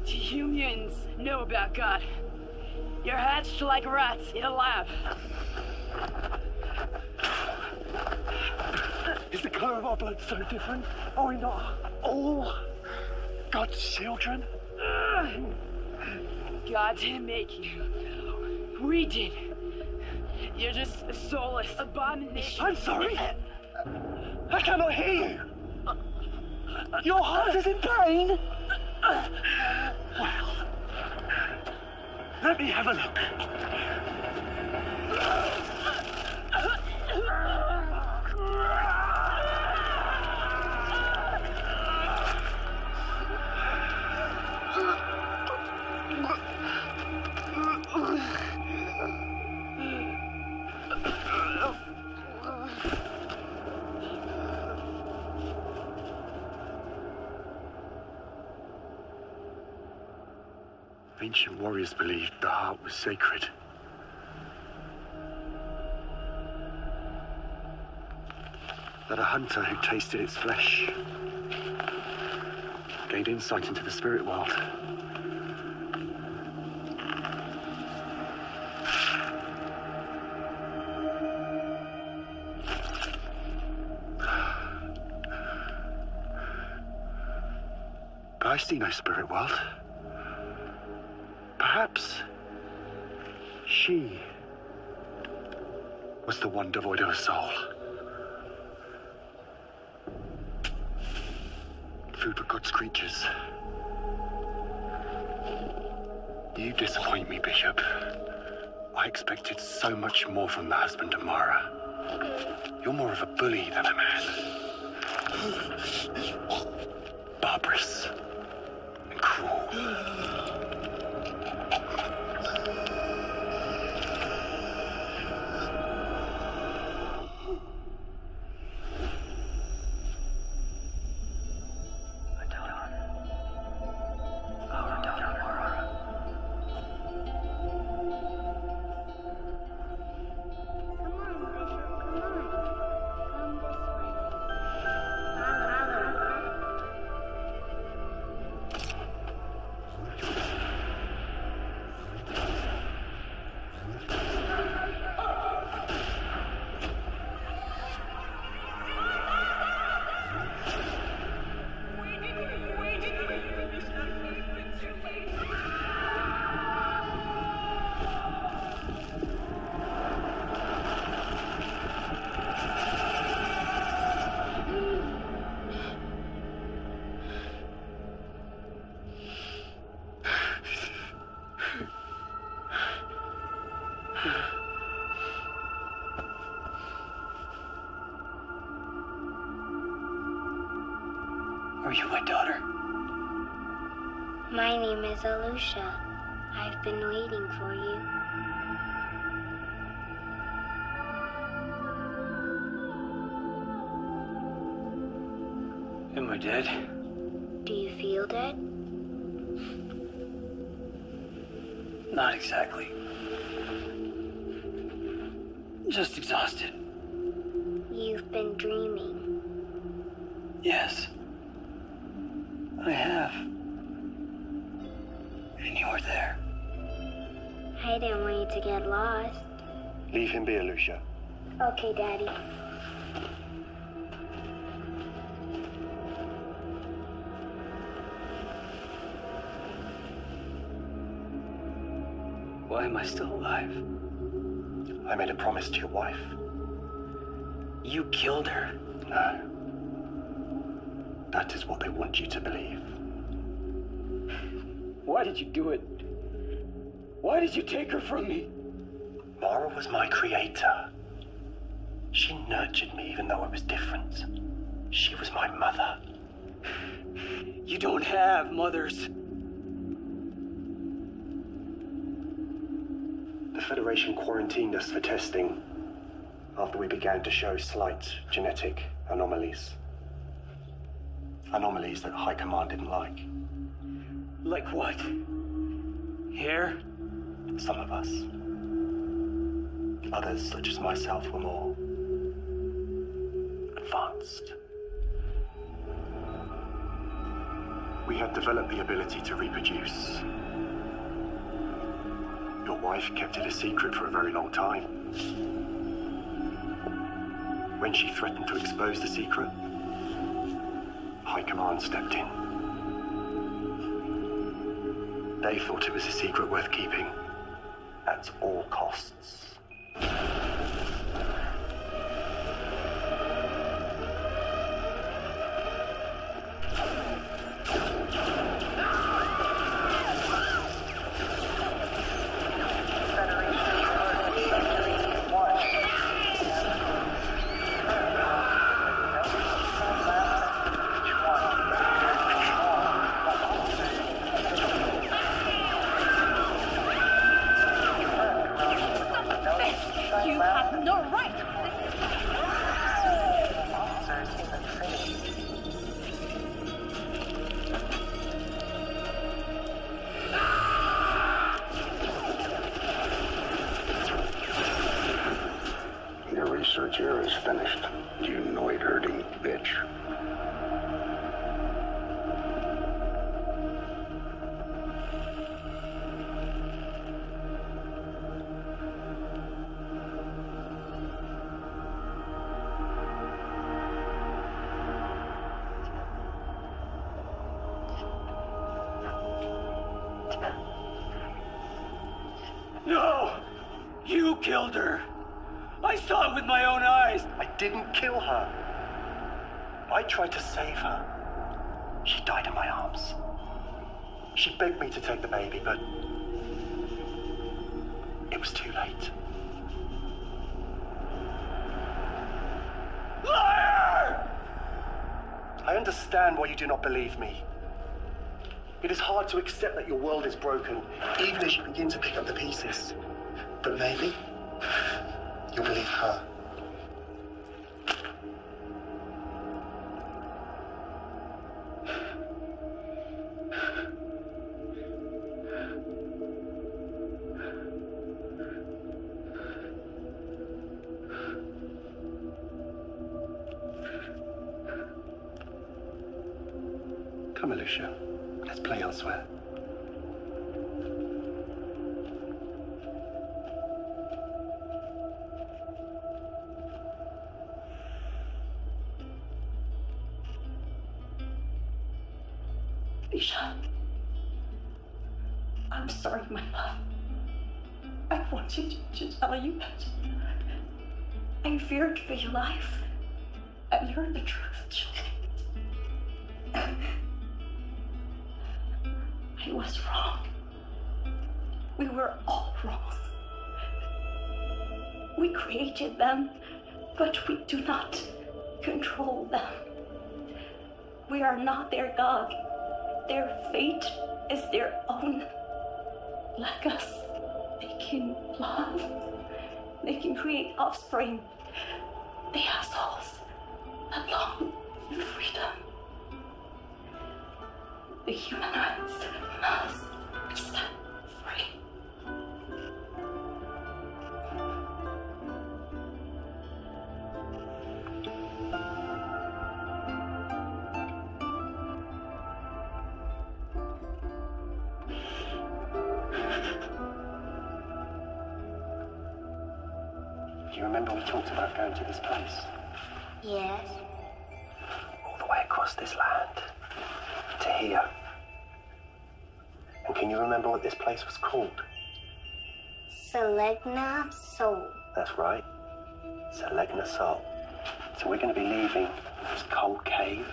do you mutants know about God? You're hatched like rats in a lab. Is the color of our blood so different? Are we not all God's children? God didn't make you. We did. You're just a soulless abomination. I'm sorry. I cannot hear you. Your heart is in pain. Well, let me have a look. Ancient warriors believed the heart was sacred. That a hunter who tasted its flesh gained insight into the spirit world. But I see no spirit world. Perhaps she was the one devoid of a soul. Food for God's creatures. You disappoint me, Bishop. I expected so much more from the husband of Mara. You're more of a bully than a man. Barbarous and cruel. Are you my daughter? My name is Alusha. I've been waiting for you. Am I dead? Do you feel dead? Not exactly. Just exhausted. You've been dreaming. Yes. I have. And you were there. I didn't want you to get lost. Leave him be, Lucia. Okay, Daddy. Why am I still alive? I made a promise to your wife. You killed her. No. That is what they want you to believe. Why did you do it? Why did you take her from me? Mara was my creator. She nurtured me even though I was different. She was my mother. You don't have mothers. The Federation quarantined us for testing after we began to show slight genetic anomalies. Anomalies that High Command didn't like. Like what? Hair? Some of us. Others, such as myself, were more advanced. We had developed the ability to reproduce. Your wife kept it a secret for a very long time. When she threatened to expose the secret, High Command stepped in. They thought it was a secret worth keeping at all costs. Research here is finished. You noid-herding bitch. No! You killed her! I saw it with my own eyes! I didn't kill her. I tried to save her. She died in my arms. She begged me to take the baby, but it was too late. Liar! I understand why you do not believe me. It is hard to accept that your world is broken, even as you begin to pick up the pieces. But maybe you'll believe her. Come, Alicia. Let's play elsewhere. Alicia, I'm sorry, my love. I wanted to tell you that I feared for your life. I learned the truth. I was wrong. We were all wrong. We created them, but we do not control them. We are not their God. Their fate is their own. Like us, they can love. They can create offspring. They have souls that long for freedom. The human rights must be set free. Do you remember we talked about going to this place? Yes. All the way across this land. To here. And can you remember what this place was called? Selegna Soul. That's right. Selegna Soul. So we're going to be leaving this cold cave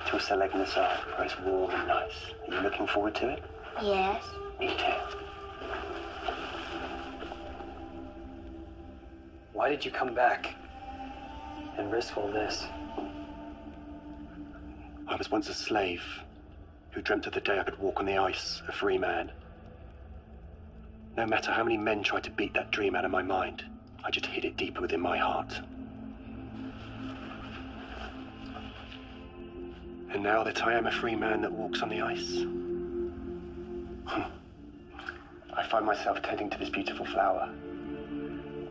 to a Selegna Soul where it's warm and nice. Are you looking forward to it? Yes. Me too. Why did you come back and risk all this? I was once a slave who dreamt of the day I could walk on the ice, a free man. No matter how many men tried to beat that dream out of my mind, I just hid it deeper within my heart. And now that I am a free man that walks on the ice, I find myself tending to this beautiful flower,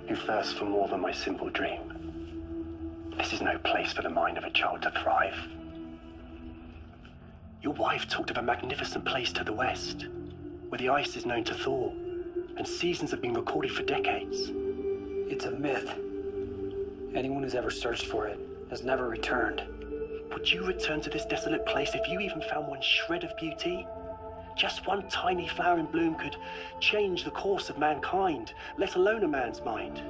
who thirsts for more than my simple dream. This is no place for the mind of a child to thrive. Your wife talked of a magnificent place to the west, where the ice is known to thaw, and seasons have been recorded for decades. It's a myth. Anyone who's ever searched for it has never returned. Would you return to this desolate place if you even found one shred of beauty? Just one tiny flower in bloom could change the course of mankind, let alone a man's mind.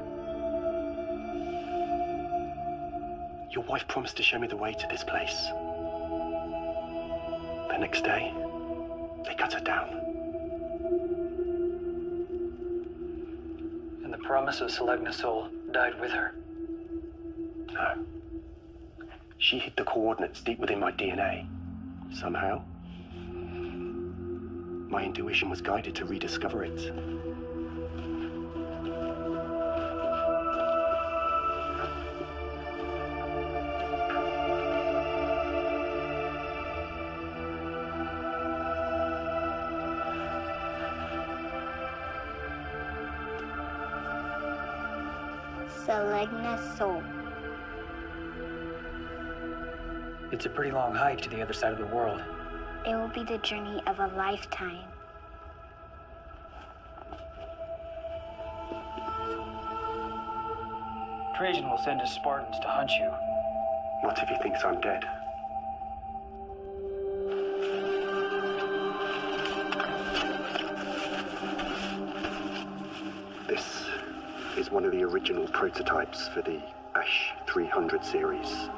Your wife promised to show me the way to this place. The next day, they cut her down. And the promise of Selegna Soul died with her. No. She hid the coordinates deep within my DNA. Somehow, my intuition was guided to rediscover it. Selegna Soul. It's a pretty long hike to the other side of the world. It will be the journey of a lifetime. Trajan will send his Spartans to hunt you. What if he thinks I'm dead? This is one of the original prototypes for the Ash 300 series,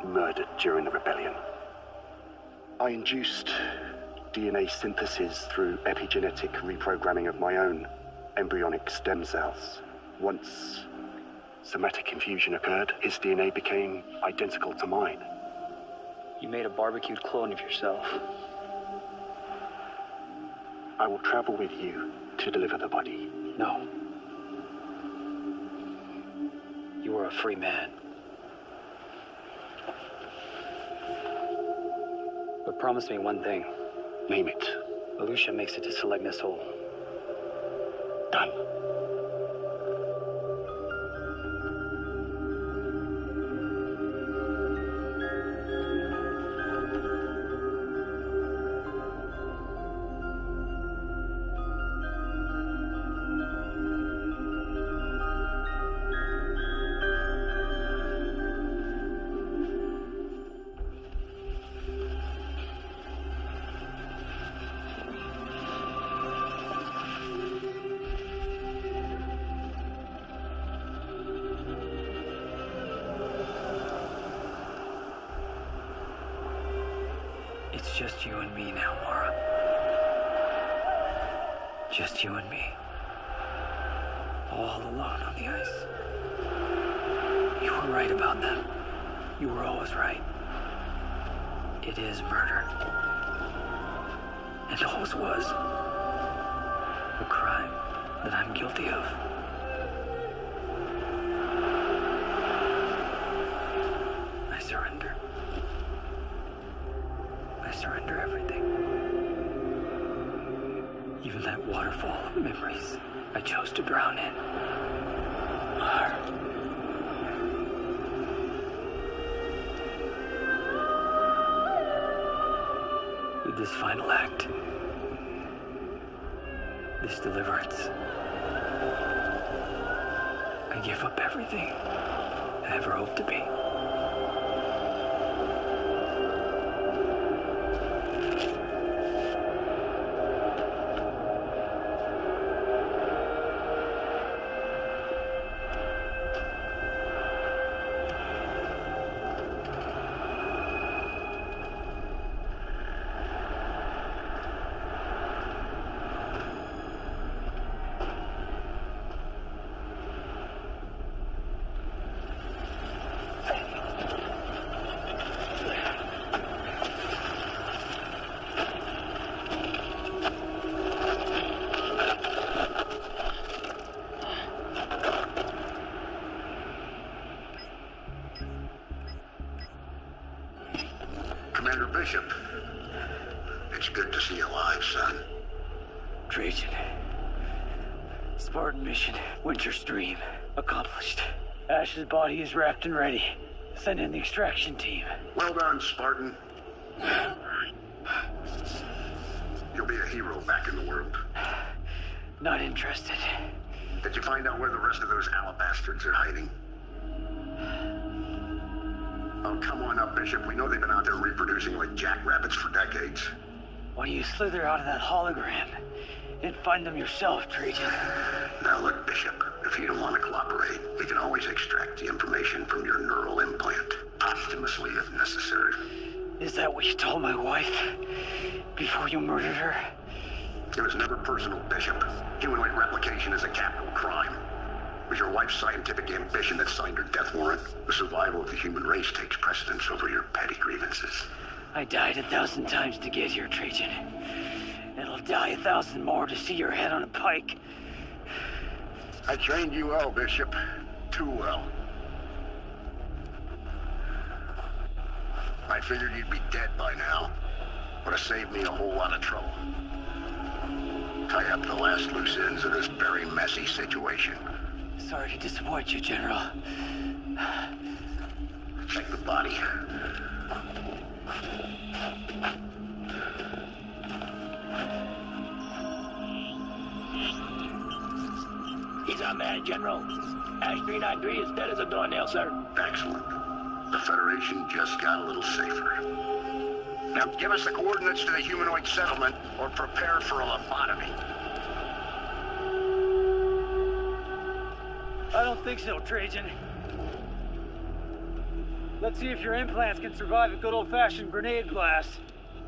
murdered during the rebellion. I induced DNA synthesis through epigenetic reprogramming of my own embryonic stem cells. Once somatic infusion occurred, his DNA became identical to mine. You made a barbecued clone of yourself. I will travel with you to deliver the body. No. You are a free man. But promise me one thing. Name it. Alusha makes it to Selegna Soul. Done. It's just you and me now, Mara. Just you and me. All alone on the ice. You were right about them. You were always right. It is murder. And always was. A crime that I'm guilty of. I surrender. I surrender everything. Even that waterfall of memories I chose to drown in. With this final act, this deliverance, I give up everything I ever hoped to be. Commander Bishop, it's good to see you alive, son. Trajan. Spartan mission, Winter's Dream, accomplished. Ash's body is wrapped and ready. Send in the extraction team. Well done, Spartan. You'll be a hero back in the world. Not interested. Did you find out where the rest of those alabastards are hiding? Oh, come on up, Bishop. We know they've been out there reproducing like jackrabbits for decades. Why don't you slither out of that hologram and find them yourself, Trajan? Now look, Bishop, if you don't want to cooperate, we can always extract the information from your neural implant, posthumously if necessary. Is that what you told my wife before you murdered her? It was never personal, Bishop. Humanoid replication is a capital crime. It was your wife's scientific ambition that signed her death warrant. The survival of the human race takes precedence over your petty grievances. I died 1,000 times to get here, Trajan. And I'll die 1,000 more to see your head on a pike. I trained you well, Bishop. Too well. I figured you'd be dead by now. Would have saved me a whole lot of trouble. Tie up the last loose ends of this very messy situation. Sorry to disappoint you, General. Check the body. He's our man, General. Ash 393 is dead as a doornail, sir. Excellent. The Federation just got a little safer. Now give us the coordinates to the humanoid settlement, or prepare for a lobotomy. I don't think so, Trajan. Let's see if your implants can survive a good old-fashioned grenade blast.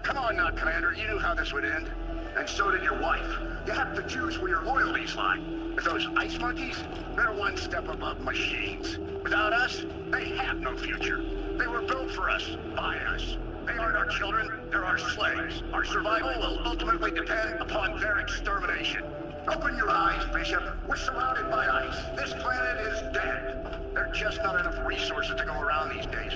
Come on now, Commander. You knew how this would end. And so did your wife. You have to choose where your loyalties lie. With those ice monkeys, they're one step above machines. Without us, they have no future. They were built for us, by us. They aren't our children, they're our slaves. Our survival will ultimately depend upon their extermination. Open your eyes, Bishop. We're surrounded by ice. This planet is dead. There are just not enough resources to go around these days.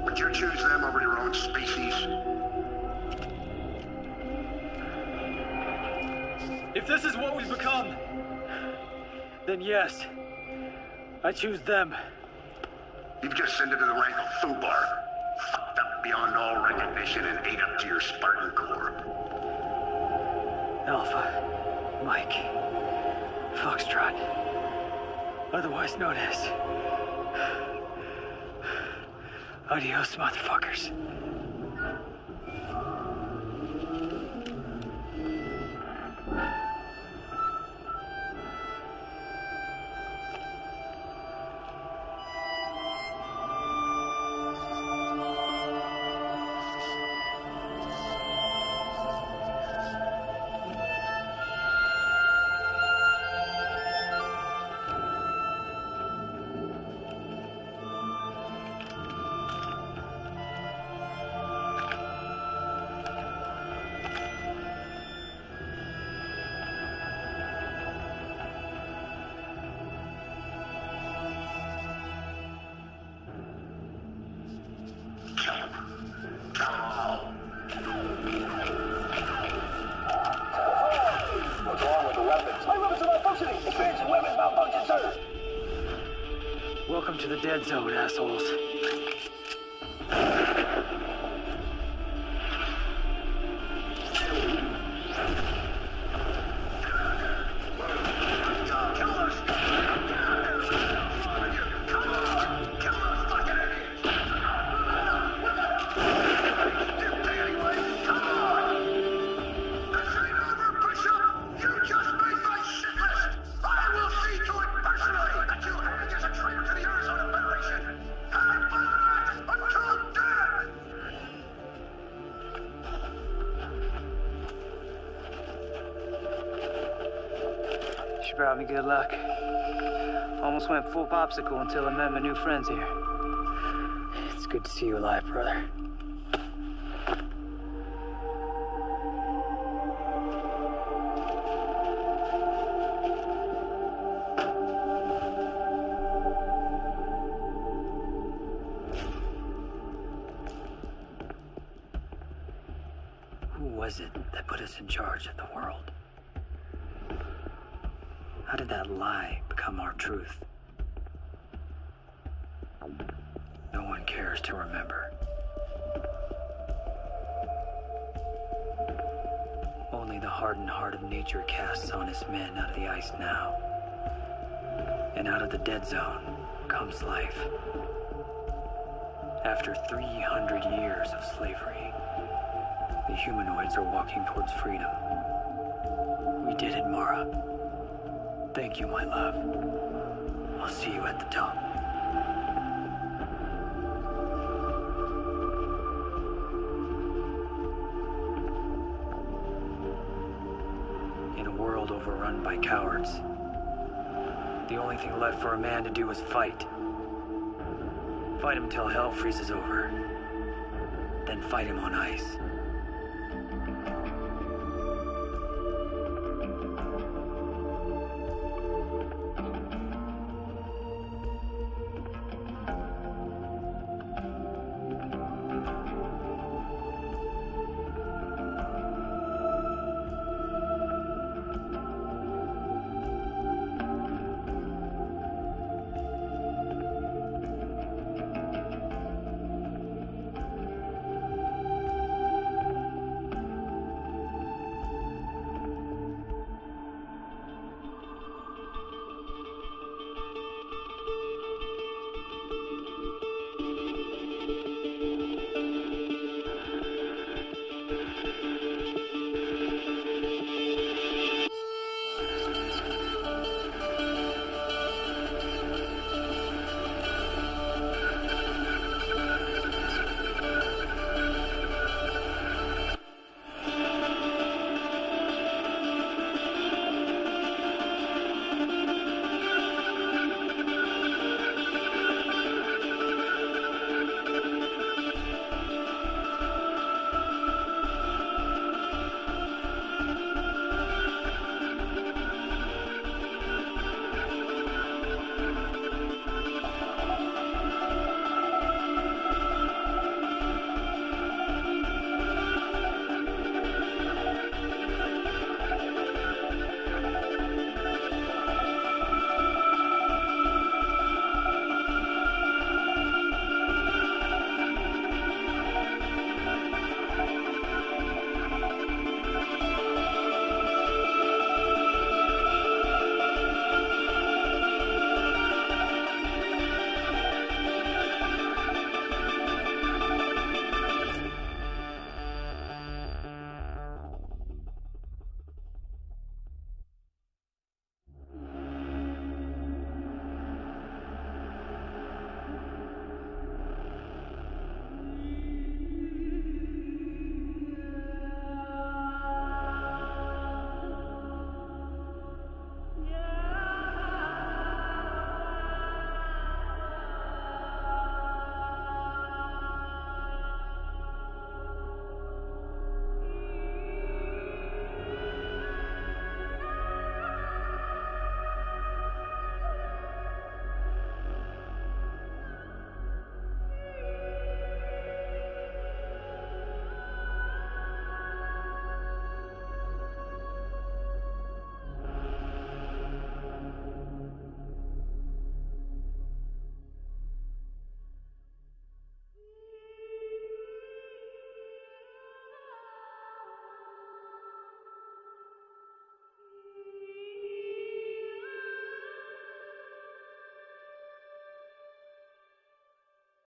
Would you choose them over your own species? If this is what we've become, then yes, I choose them. You've just ascended to the rank of Fubar. Fucked up beyond all recognition and ate up to your Spartan core. Alpha, Mike, Foxtrot, otherwise known as... Adios, motherfuckers. What's wrong with the weapons? My weapons are malfunctioning! Expansion weapons malfunction, sir! Welcome to the dead zone, assholes. brought me good luck. Almost went full popsicle until I met my new friends here. It's good to see you alive, brother. Who was it that put us in charge of the world? How did that lie become our truth? No one cares to remember. Only the hardened heart of nature casts honest men out of the ice now. And out of the dead zone comes life. After 300 years of slavery, the humanoids are walking towards freedom. We did it, Mara. Thank you, my love. I'll see you at the top. In a world overrun by cowards, the only thing left for a man to do is fight. Fight him till hell freezes over. Then fight him on ice.